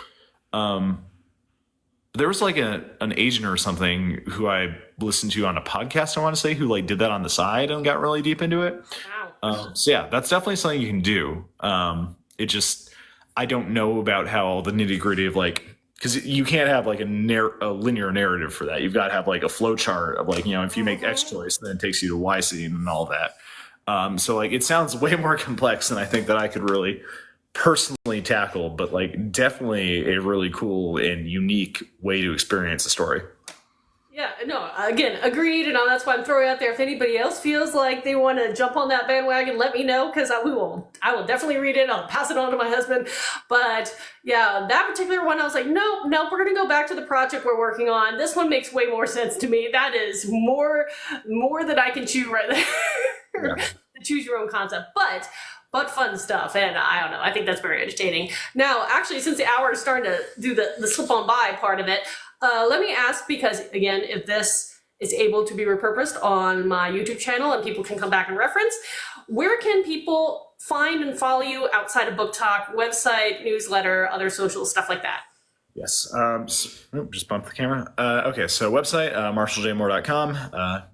There was like an agent or something who I listened to on a podcast, I want to say, who like did that on the side and got really deep into it. Wow. So yeah, that's definitely something you can do. I don't know about how all the nitty gritty of like, because you can't have like a linear narrative for that. You've got to have like a flow chart of like, if you make X choice, then it takes you to Y scene and all that. So like it sounds way more complex than I think that I could really personally tackle, but like definitely a really cool and unique way to experience a story. Yeah, no, again, agreed, and that's why I'm throwing out there. If anybody else feels like they want to jump on that bandwagon, let me know, because I will definitely read it. I'll pass it on to my husband. But yeah, that particular one, I was like, nope, we're going to go back to the project we're working on. This one makes way more sense to me. That is more than I can chew right there. Yeah. Choose your own concept, but fun stuff, and I don't know, I think that's very entertaining. Now, actually, since the hour is starting to do the slip on by part of it, let me ask, because again, if this is able to be repurposed on my YouTube channel and people can come back and reference, where can people find and follow you outside of Book Talk, website, newsletter, other social stuff like that? Yes. Just bumped the camera. Okay, so website, marshalljmoore.com.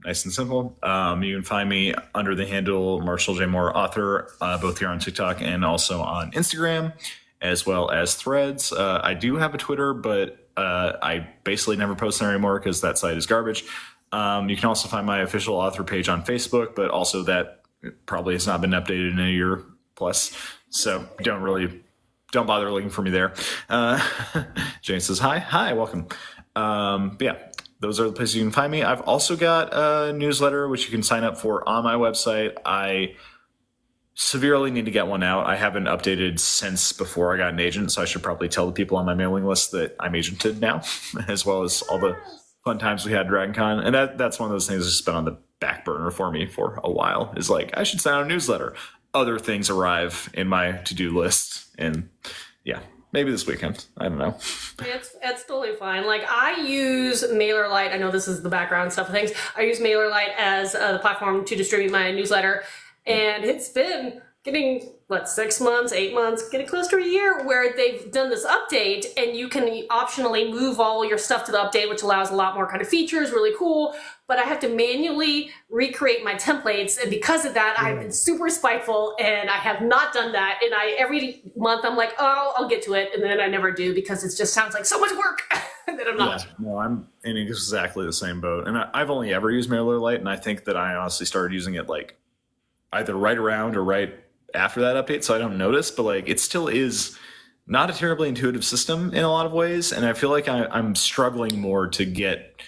Nice and simple. You can find me under the handle Marshall J. Moore Author, both here on TikTok and also on Instagram, as well as Threads. I do have a Twitter, but I basically never post there anymore because that site is garbage. You can also find my official author page on Facebook, but also that probably has not been updated in a year plus. So don't bother looking for me there. Jane says, hi, welcome. But yeah, those are the places you can find me. I've also got a newsletter, which you can sign up for on my website. I severely need to get one out. I haven't updated since before I got an agent, so I should probably tell the people on my mailing list that I'm agented now, as well as all the fun times we had at Dragon Con. And that's one of those things that's been on the back burner for me for a while, is like, I should send out a newsletter. Other things arrive in my to-do list, and yeah, maybe this weekend. I don't know. It's totally fine. Like, I use MailerLite. I know this is the background stuff of things. I use MailerLite as the platform to distribute my newsletter, and it's been getting 6 months, 8 months, getting close to a year, where they've done this update, and you can optionally move all your stuff to the update, which allows a lot more kind of features, really cool. But I have to manually recreate my templates, and because of that, I've been super spiteful, and I have not done that. And every month I'm like, oh, I'll get to it, and then I never do, because it just sounds like so much work that I'm not. Yeah, no, I'm in exactly the same boat, and I've only ever used MailerLite, and I think that I honestly started using it like either right around or right after that update, so I don't notice, but like it still is not a terribly intuitive system in a lot of ways, and I feel like I'm struggling more to get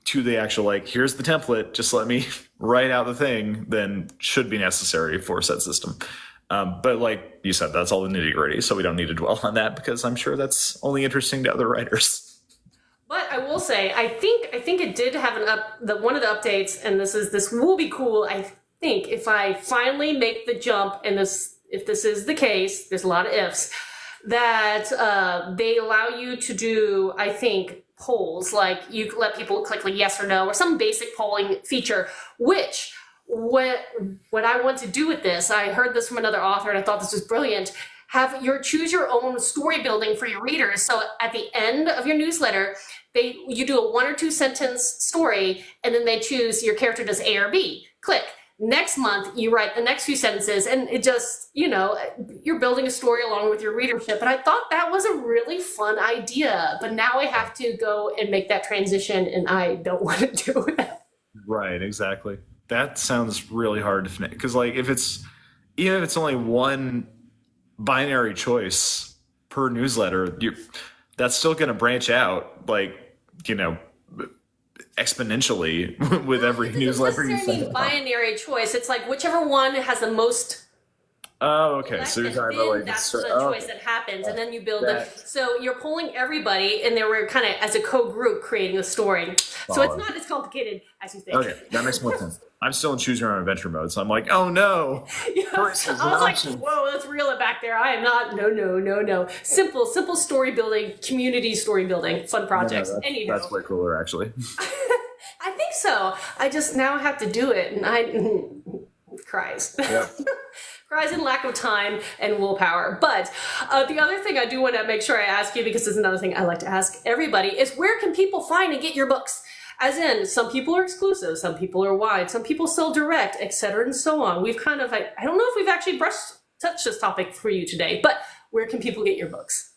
to the actual, like, here's the template, just let me write out the thing, than should be necessary for said system. But like you said, that's all the nitty gritty, so we don't need to dwell on that, because I'm sure that's only interesting to other writers. But I will say, I think it did have one of the updates, and this will be cool. I think if I finally make the jump, and if this is the case, there's a lot of ifs, that they allow you to do, I think, polls, like you let people click like yes or no, or some basic polling feature, which what I want to do with this, I heard this from another author and I thought this was brilliant, choose your own story building for your readers. So at the end of your newsletter, you do a 1 or 2 sentence story, and then they choose your character does A or B. Click. Next month, you write the next few sentences, and it just, you're building a story along with your readership. And I thought that was a really fun idea, but now I have to go and make that transition, and I don't want to do it. Right, exactly. That sounds really hard to finish, because like if it's even if it's only one binary choice per newsletter, that's still going to branch out, like, you know, exponentially with every newsletter you necessarily send out. binary choice. It's like whichever one has the most. Oh, okay. So you're talking about like that's the choice that happens, and then you build it. So you're pulling everybody, and they were kind of as a co-group creating the story. So it's not as complicated as you think. Okay, that makes more sense. I'm still in choose your own adventure mode, so I'm like, oh no. Yeah, I was like, whoa, let's reel it back there. I am not. No. Simple story building, community story building, fun projects. That's way cooler, actually. I think so. I just now have to do it, and I cries. Yep. Cries in lack of time and willpower. But the other thing I do want to make sure I ask you, because this is another thing I like to ask everybody, is where can people find and get your books? As in, some people are exclusive, some people are wide, some people sell direct, etc., and so on. We've kind of, I don't know if we've actually touched this topic for you today, but where can people get your books?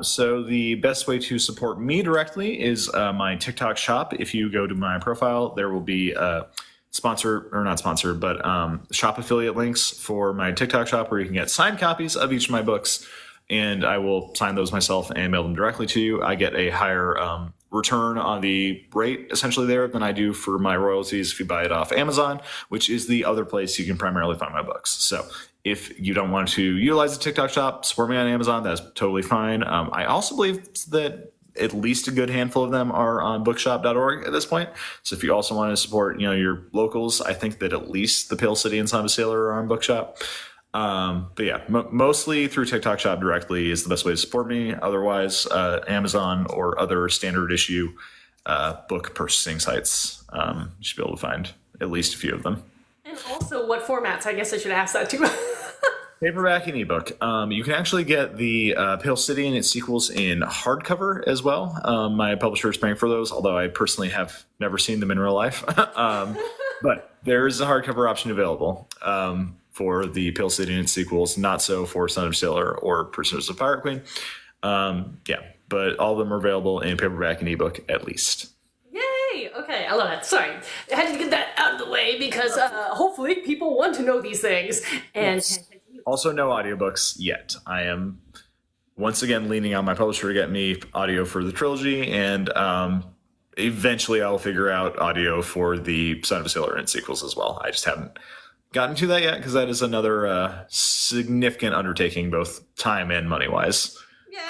So the best way to support me directly is my TikTok shop. If you go to my profile, there will be sponsor or not sponsor, but shop affiliate links for my TikTok shop where you can get signed copies of each of my books, and I will sign those myself and mail them directly to you. I get a higher return on the rate essentially there than I do for my royalties if you buy it off Amazon, which is the other place you can primarily find my books. So if you don't want to utilize the TikTok shop, support me on Amazon, that's totally fine. I also believe that at least a good handful of them are on bookshop.org at this point. So if you also want to support, your locals, I think that at least the Pale City and Son of a Sailor are on Bookshop. But yeah, mostly through TikTok shop directly is the best way to support me. Otherwise, Amazon or other standard issue book purchasing sites, you should be able to find at least a few of them. And also what formats? I guess I should ask that too. Paperback and ebook. You can actually get the Pale City and its sequels in hardcover as well. My publisher is paying for those, although I personally have never seen them in real life. But there is a hardcover option available for the Pale City and its sequels, not so for Son of a Sailor or Prisoners of Pirate Queen. But all of them are available in paperback and ebook at least. Yay! Okay, I love that. Sorry, I had to get that out of the way because hopefully people want to know these things. And yes. Also, no audiobooks yet. I am once again leaning on my publisher to get me audio for the trilogy, and eventually I'll figure out audio for the Son of a Sailor and sequels as well. I just haven't gotten to that yet because that is another significant undertaking, both time and money-wise,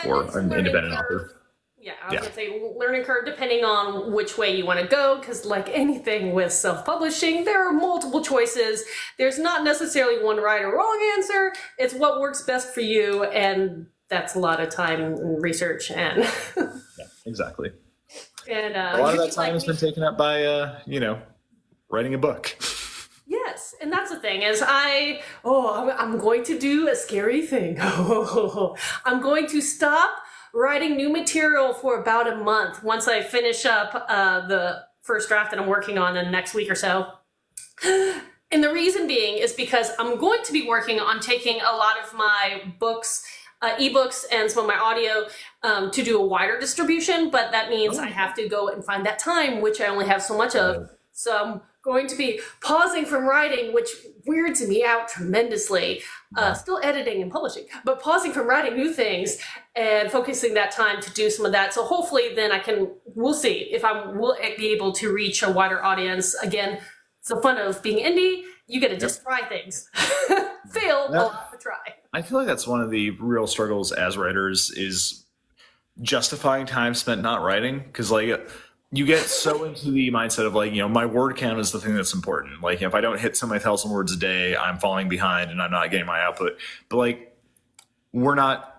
for an independent author. Yeah, I was going to say learning curve depending on which way you want to go, because like anything with self-publishing, there are multiple choices. There's not necessarily one right or wrong answer. It's what works best for you, and that's a lot of time and research. And yeah, exactly. And a lot of that time has been taken up by, writing a book. Yes, and that's the thing is I'm going to do a scary thing. I'm going to stop writing new material for about a month once I finish up the first draft that I'm working on in the next week or so. And the reason being is because I'm going to be working on taking a lot of my books, ebooks, and some of my audio to do a wider distribution, but that means I have to go and find that time, which I only have so much of. So I'm going to be pausing from writing, which weirds me out tremendously. Still editing and publishing, but pausing from writing new things and focusing that time to do some of that. So hopefully then we'll see if I will be able to reach a wider audience. Again, it's the fun of being indie. You get to just try things. Fail a lot to try. I feel like that's one of the real struggles as writers is justifying time spent not writing. Because you get so into the mindset of my word count is the thing that's important. Like if I don't hit so many thousand words a day, I'm falling behind and I'm not getting my output. But we're not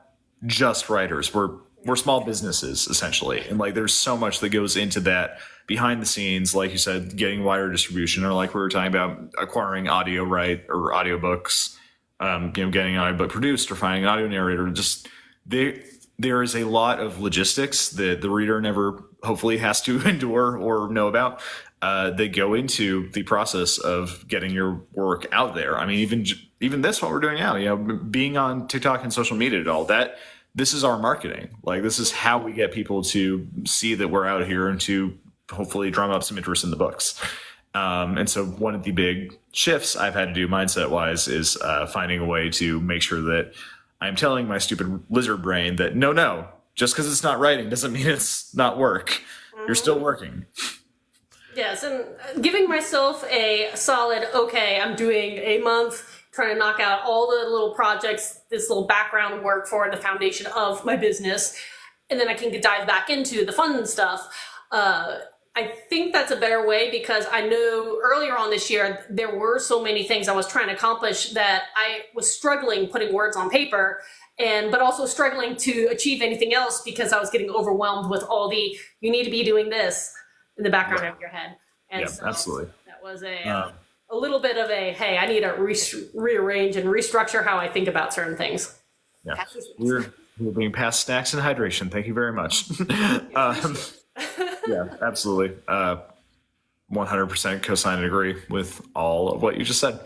just writers. We're small businesses essentially. And there's so much that goes into that behind the scenes, like you said, getting wider distribution, or like we were talking about acquiring audio or audiobooks, getting an audiobook produced or finding an audio narrator. Just there is a lot of logistics that the reader never hopefully has to endure or know about that go into the process of getting your work out there. I mean, even this, what we're doing now, being on TikTok and social media and all that, this is our marketing. This is how we get people to see that we're out here and to hopefully drum up some interest in the books. And so one of the big shifts I've had to do mindset wise is finding a way to make sure that I'm telling my stupid lizard brain that no, just because it's not writing doesn't mean it's not work. You're still working. Yes, and giving myself a solid, okay, I'm doing a month, trying to knock out all the little projects, this little background work for the foundation of my business, and then I can dive back into the fun stuff. I think that's a better way, because I know earlier on this year, there were so many things I was trying to accomplish that I was struggling putting words on paper, but also struggling to achieve anything else because I was getting overwhelmed with all the, you need to be doing this in the background of your head. And Yeah, so absolutely. that was a little bit of a, hey, I need to rearrange and restructure how I think about certain things. Yeah, we're being past snacks and hydration. Thank you very much. Yeah, absolutely. 100% co-sign and agree with all of what you just said.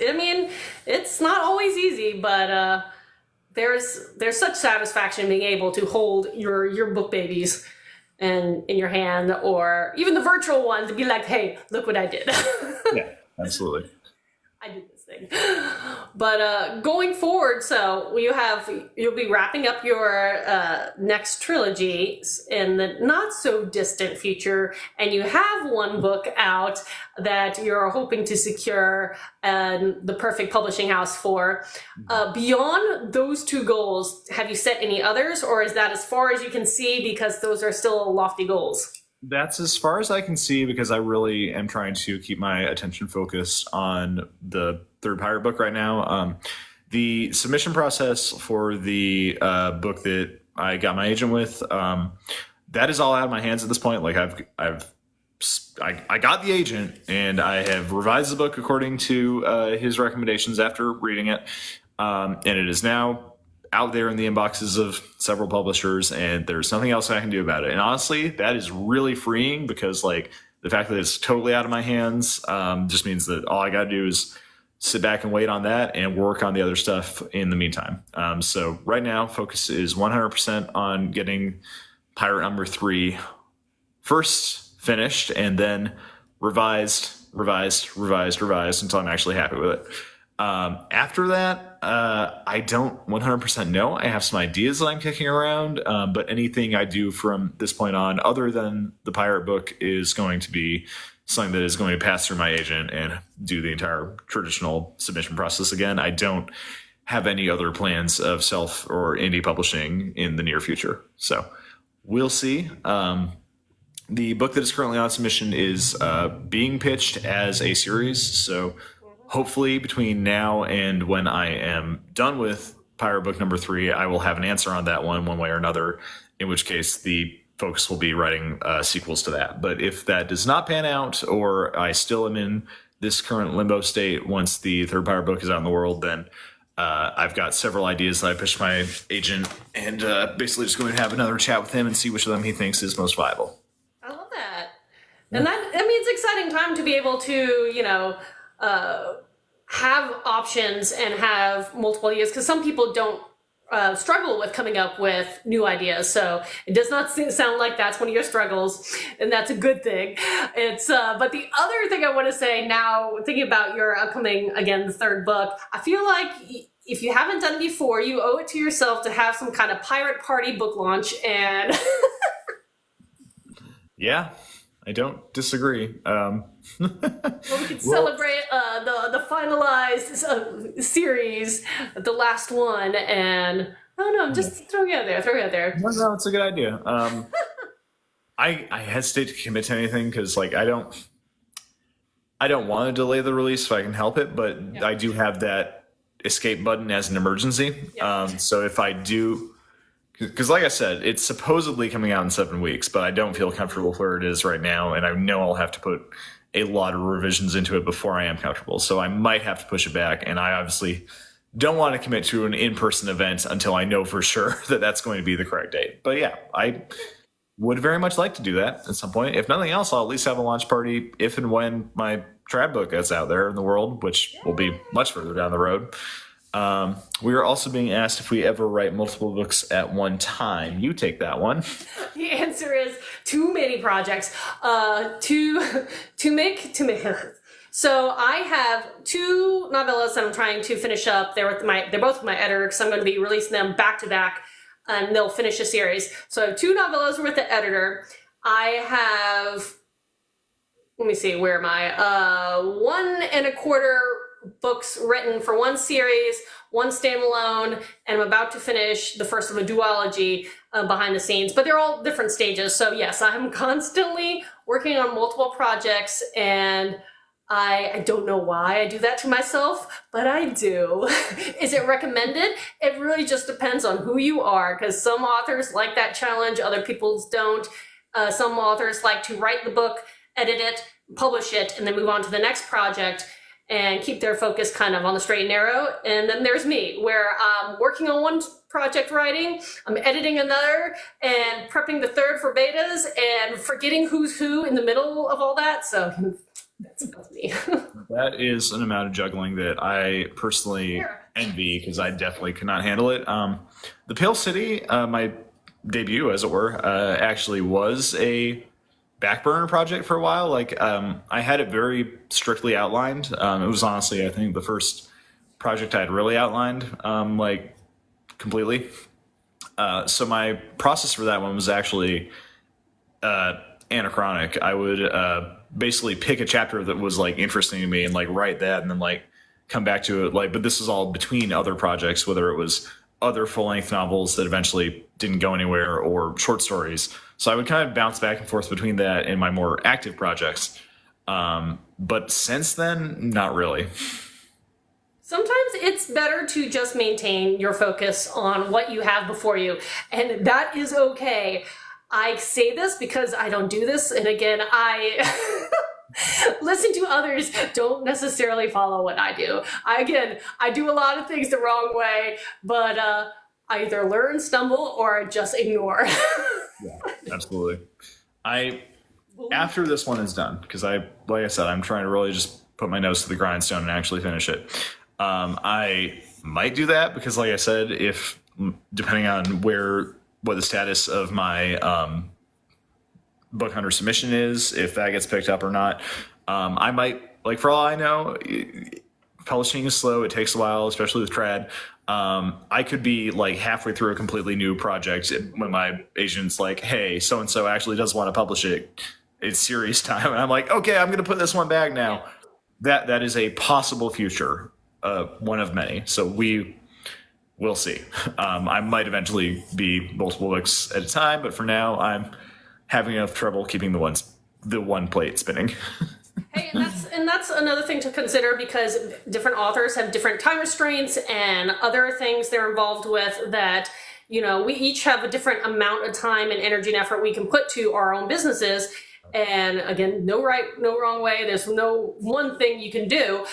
I mean, it's not always easy, but there's such satisfaction in being able to hold your book babies in your hand, or even the virtual ones, to be like, hey, look what I did. Yeah, absolutely. I did this thing. But going forward, so you'll be wrapping up your next trilogy in the not so distant future, and you have one book out that you're hoping to secure the perfect publishing house for. Beyond those two goals, have you set any others, or is that as far as you can see, because those are still lofty goals? That's as far as I can see, because I really am trying to keep my attention focused on the third pirate book right now. The submission process for the book that I got my agent with, that is all out of my hands at this point. Like I got the agent, and I have revised the book according to his recommendations after reading it, and it is now out there in the inboxes of several publishers, and there's nothing else I can do about it. And honestly, that is really freeing, because like the fact that it's totally out of my hands just means that all I got to do is sit back and wait on that and work on the other stuff in the meantime. So right now, focus is 100% on getting Pirate number 3 first finished, and then revised until I'm actually happy with it. After that, I don't 100% know. I have some ideas that I'm kicking around, but anything I do from this point on, other than the pirate book, is going to be something that is going to pass through my agent and do the entire traditional submission process again. I don't have any other plans of self or indie publishing in the near future. So we'll see. The book that is currently on submission is being pitched as a series. So hopefully between now and when I am done with Pirate Book number 3, I will have an answer on that one way or another, in which case the focus will be writing sequels to that. But if that does not pan out, or I still am in this current limbo state once the third Pirate Book is out in the world, then I've got several ideas that I pitched my agent, and basically just going to have another chat with him and see which of them he thinks is most viable. I love that. And it's an exciting time to be able to, have options and have multiple ideas, because some people don't struggle with coming up with new ideas. So it does not sound like that's one of your struggles, and that's a good thing. But the other thing I want to say now, thinking about your upcoming, again, the third book, I feel like if you haven't done it before, you owe it to yourself to have some kind of pirate party book launch. And yeah, I don't disagree. Well, we could celebrate the finalized series, the last one, and I don't know, just throw it out there. No, it's a good idea. I hesitate to commit to anything, because like I don't want to delay the release if I can help it, but yeah. I do have that escape button as an emergency. Yeah. So if I do, because like I said, it's supposedly coming out in 7 weeks, but I don't feel comfortable where it is right now, and I know I'll have to put a lot of revisions into it before I am comfortable. So I might have to push it back, and I obviously don't want to commit to an in-person event until I know for sure that that's going to be the correct date. But yeah, I would very much like to do that at some point. If nothing else, I'll at least have a launch party if and when my trad book gets out there in the world, which will be much further down the road. We are also being asked if we ever write multiple books at one time. You take that one. The answer is too many projects to make. So I have 2 novellas that I'm trying to finish up. They're both with my editor because I'm going to be releasing them back to back, and they'll finish a series. So I have 2 novellas with the editor. I have, let me see, where am I? 1 1/4 books written for 1 series, 1 standalone, and I'm about to finish the first of a duology behind the scenes, but they're all different stages. So yes, I'm constantly working on multiple projects, and I don't know why I do that to myself, but I do. Is it recommended? It really just depends on who you are, because some authors like that challenge, other people don't. Some authors like to write the book, edit it, publish it, and then move on to the next project and keep their focus kind of on the straight and narrow. And then there's me, where I'm working on 1 project writing, I'm editing another, and prepping the 3rd for betas, and forgetting who's who in the middle of all that. So that's me. That is an amount of juggling that I personally envy, because I definitely could not handle it. The Pale City, my debut, as it were, actually was a back burner project for a while. Like, I had it very strictly outlined. It was honestly, I think, the first project I had really outlined, like, completely. So my process for that one was actually anachronic. I would basically pick a chapter that was like interesting to me and like write that, and then like come back to it. Like, but this is all between other projects, whether it was other full-length novels that eventually didn't go anywhere or short stories. So I would kind of bounce back and forth between that and my more active projects. But since then, not really. Sometimes it's better to just maintain your focus on what you have before you, and that is okay. I say this because I don't do this, and again, I listen to others, don't necessarily follow what I do. I do a lot of things the wrong way, but I either learn, stumble, or just ignore. Yeah, absolutely. After this one is done, because like I said, I'm trying to really just put my nose to the grindstone and actually finish it. I might do that because, like I said, if depending on what the status of my book hunter submission is, if that gets picked up or not, I might, like, for all I know, publishing is slow. It takes a while, especially with trad. I could be like halfway through a completely new project when my agent's like, hey, so-and-so actually does want to publish it. It's serious time. And I'm like, okay, I'm going to put this one back now. That is a possible future, one of many. So we'll see. I might eventually be multiple books at a time, but for now I'm having enough trouble keeping the one plate spinning. Hey, and that's another thing to consider, because different authors have different time restraints and other things they're involved with that, you know, we each have a different amount of time and energy and effort we can put to our own businesses. And again, no right, no wrong way. There's no one thing you can do.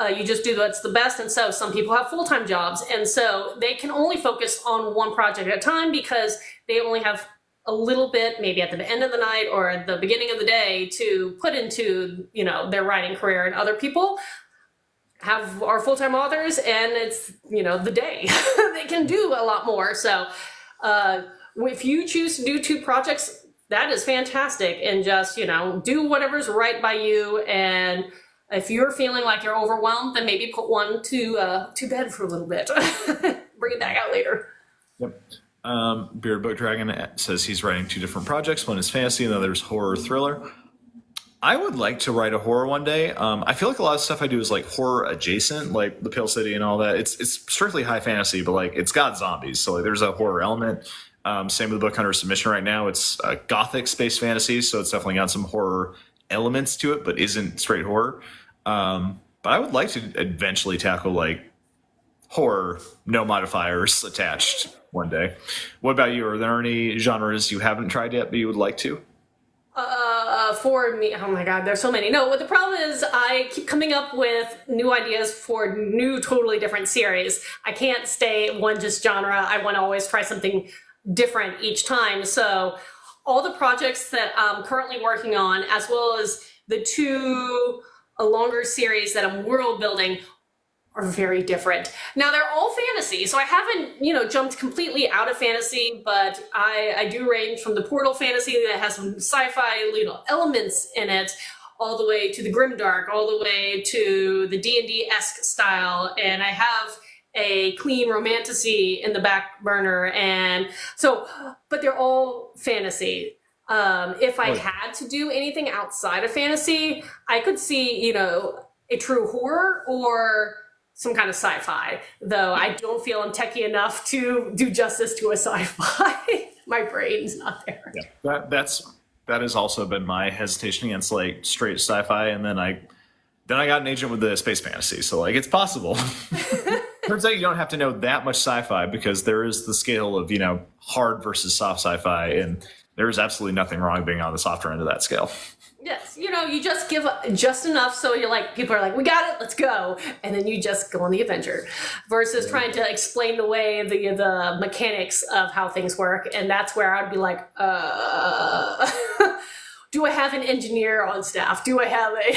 You just do what's the best. And so some people have full-time jobs, and so they can only focus on one project at a time because they only have a little bit, maybe at the end of the night or at the beginning of the day, to put into, you know, their writing career. And other people are full-time authors, and it's, you know, the day. They can do a lot more. So if you choose to do 2 projects, that is fantastic. And just, you know, do whatever's right by you. And if you're feeling like you're overwhelmed, then maybe put one to bed for a little bit. Bring it back out later. Yep. Beard Book Dragon says he's writing 2 different projects. One is fantasy and the other is horror thriller. I would like to write a horror one day. I feel like a lot of stuff I do is like horror adjacent, like the Pale City and all that. It's strictly high fantasy, but like it's got zombies, so like there's a horror element. Same with the Book Hunter submission right now. It's gothic space fantasy, so it's definitely got some horror elements to it, but isn't straight horror. But I would like to eventually tackle like horror, no modifiers attached one day. What about you? Are there any genres you haven't tried yet but you would like to? For me, oh my God, there's so many. No, what the problem is, I keep coming up with new ideas for new, totally different series. I can't stay one just genre. I want to always try something different each time. So all the projects that I'm currently working on, as well as the 2 longer series that I'm world building, are very different. Now they're all fantasy, so I haven't, jumped completely out of fantasy, but I do range from the portal fantasy that has some sci-fi, elements in it, all the way to the grimdark, all the way to the D&D-esque style, and I have a clean romantasy in the back burner, and so, but they're all fantasy. If I had to do anything outside of fantasy, I could see, a true horror or some kind of sci-fi, though I don't feel I'm techie enough to do justice to a sci-fi. My brain's not there. Yeah, that has also been my hesitation against like straight sci-fi, and then I got an agent with the space fantasy, so like it's possible. Turns out you don't have to know that much sci-fi because there is the scale of hard versus soft sci-fi, and there is absolutely nothing wrong being on the softer end of that scale. Yes, you just give just enough so you're like, people are like, we got it, let's go, and then you just go on the adventure, versus trying to explain the way the mechanics of how things work, and that's where I'd be like, do I have an engineer on staff? Do I have a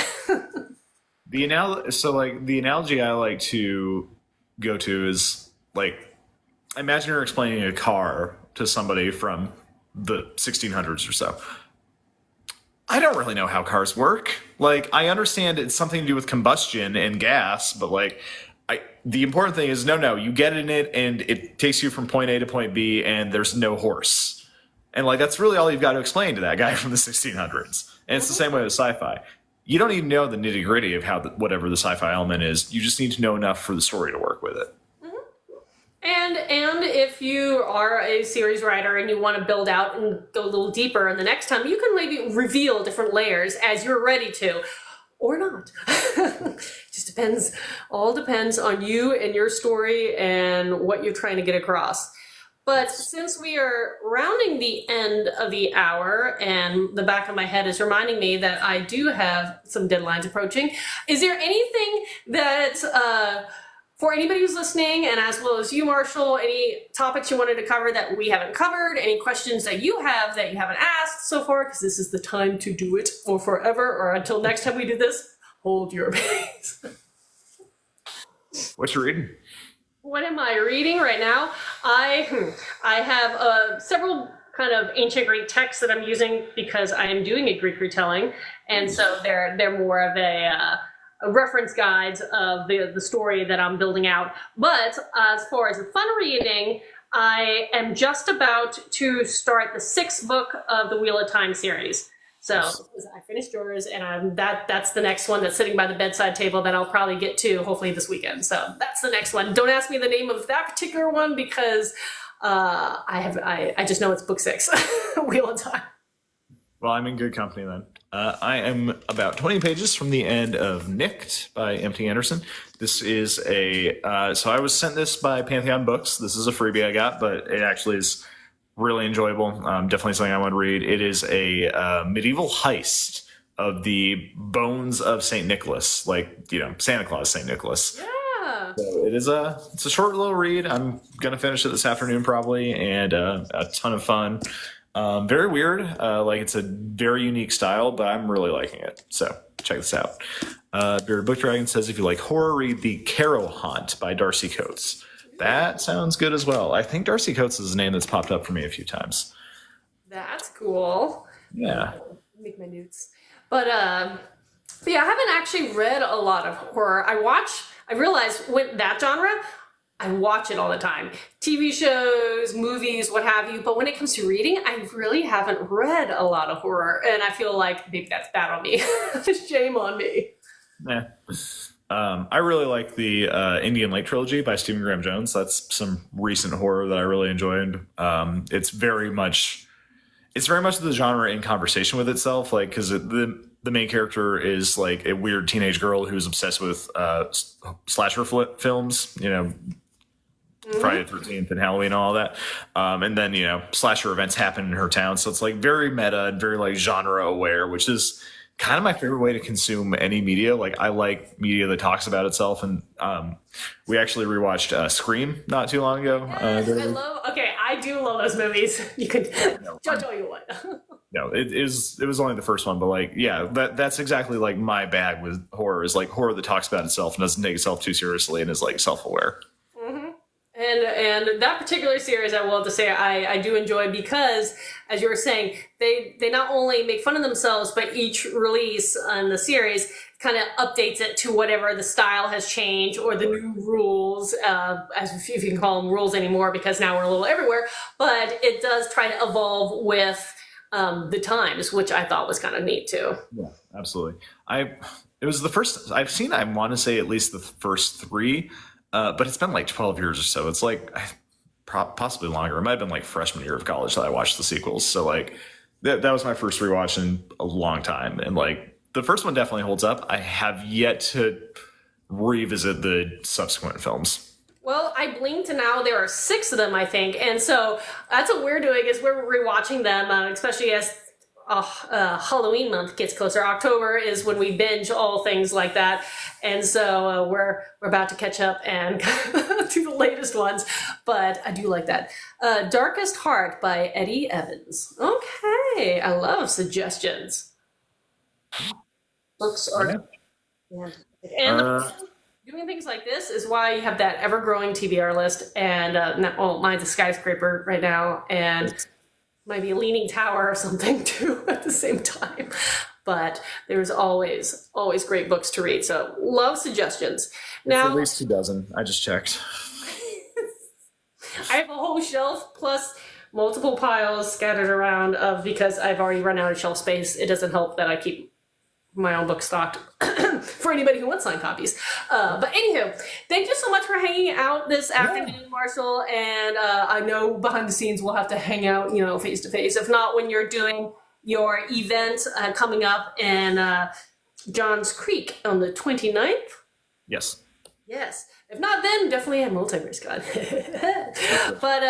the analogy I like to go to is like, imagine you're explaining a car to somebody from the 1600s or so. I don't really know how cars work. Like, I understand it's something to do with combustion and gas, but like, the important thing is no, you get in it and it takes you from point A to point B, and there's no horse. And like, that's really all you've got to explain to that guy from the 1600s. And it's the same way with sci-fi. You don't even know the nitty gritty of how whatever the sci-fi element is. You just need to know enough for the story to work with it. And if you are a series writer and you want to build out and go a little deeper, and the next time you can maybe reveal different layers as you're ready to, or not. Just depends. All depends on you and your story and what you're trying to get across. But since we are rounding the end of the hour, and the back of my head is reminding me that I do have some deadlines approaching, is there anything that, for anybody who's listening, and as well as you, Marshall, any topics you wanted to cover that we haven't covered, any questions that you have that you haven't asked so far, because this is the time to do it, or forever, or until next time we do this, hold your peace. What you reading? What am I reading right now? I have several kind of ancient Greek texts that I'm using because I am doing a Greek retelling, and so they're more of a reference guides of the story that I'm building out. But as far as the fun reading, I am just about to start the 6th book of the Wheel of Time series. So I finished yours, and that's the next one that's sitting by the bedside table that I'll probably get to hopefully this weekend. So that's the next one. Don't ask me the name of that particular one because I just know it's book 6, Wheel of Time. Well, I'm in good company then. I am about 20 pages from the end of Nicked by M.T. Anderson. This is so I was sent this by Pantheon Books. This is a freebie I got, but it actually is really enjoyable. Definitely something I want to read. It is a medieval heist of the bones of St. Nicholas, like, Santa Claus, St. Nicholas. Yeah. So it's a short little read. I'm going to finish it this afternoon probably, and a ton of fun. Very weird. It's a very unique style, but I'm really liking it. So check this out. Bearded Book Dragon says, if you like horror, read The Carrow Haunt by Darcy Coates. That sounds good as well. I think Darcy Coates is a name that's popped up for me a few times. That's cool. Yeah. Make my notes. But yeah, I haven't actually read a lot of horror. I realize when that genre, I watch it all the time. TV shows, movies, what have you. But when it comes to reading, I really haven't read a lot of horror. And I feel like maybe that's bad on me. Shame on me. Yeah. I really like the Indian Lake trilogy by Stephen Graham Jones. That's some recent horror that I really enjoyed. It's very much the genre in conversation with itself, like, because the main character is like a weird teenage girl who's obsessed with slasher films, Friday the 13th and Halloween and all that. And then, slasher events happen in her town. So it's like very meta and very like genre aware, which is kind of my favorite way to consume any media. Like, I like media that talks about itself. And we actually rewatched Scream not too long ago. Yes, I do love those movies. You could judge all you want. it was only the first one, but like, yeah, that's exactly like my bag with horror, is like horror that talks about itself and doesn't take itself too seriously and is like self-aware. And that particular series, I will have to say, I do enjoy, because, as you were saying, they not only make fun of themselves, but each release on the series kind of updates it to whatever the style has changed or the new rules, as if you can call them rules anymore, because now we're a little everywhere. But it does try to evolve with the times, which I thought was kind of neat too. Yeah, absolutely. It was the first I've seen. I want to say at least the first three. But it's been like 12 years or so. It's like possibly longer. It might have been like freshman year of college that I watched the sequels. So like that was my first rewatch in a long time. And like the first one definitely holds up. I have yet to revisit the subsequent films. Well, I blinked and now there are 6 of them, I think. And so that's what we're doing, is we're rewatching them, especially as Halloween month gets closer. October is when we binge all things like that, and so we're about to catch up and do the latest ones. But I do like that. Darkest Heart by Eddie Evans. Okay, I love suggestions. Books are and doing things like this is why you have that ever-growing TBR list. And mine's a skyscraper right now, and might be a leaning tower or something too at the same time. But there's always great books to read. So love suggestions. Now, at least 2 dozen. I just checked. I have a whole shelf plus multiple piles scattered around because I've already run out of shelf space. It doesn't help that I keep my own book stocked for anybody who wants signed copies. But anywho, thank you so much for hanging out this afternoon, Marshall. And I know behind the scenes we'll have to hang out, face to face. If not, when you're doing your event coming up in Johns Creek on the 29th. Yes. Yes. If not, then definitely at Multiverse Con. But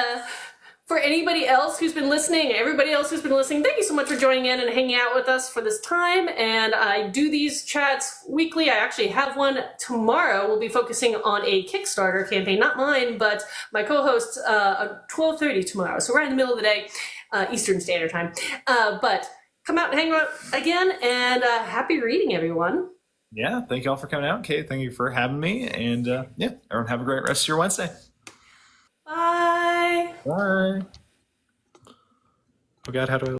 for anybody else who's been listening, everybody else who's been listening, thank you so much for joining in and hanging out with us for this time. And I do these chats weekly. I actually have one tomorrow. We'll be focusing on a Kickstarter campaign, not mine, but my co-host's at 12:30 tomorrow. So right in the middle of the day, Eastern Standard Time. But come out and hang out again, and happy reading, everyone. Yeah, thank you all for coming out. Kate, thank you for having me. And everyone have a great rest of your Wednesday. Bye. Bye. Oh God, how do I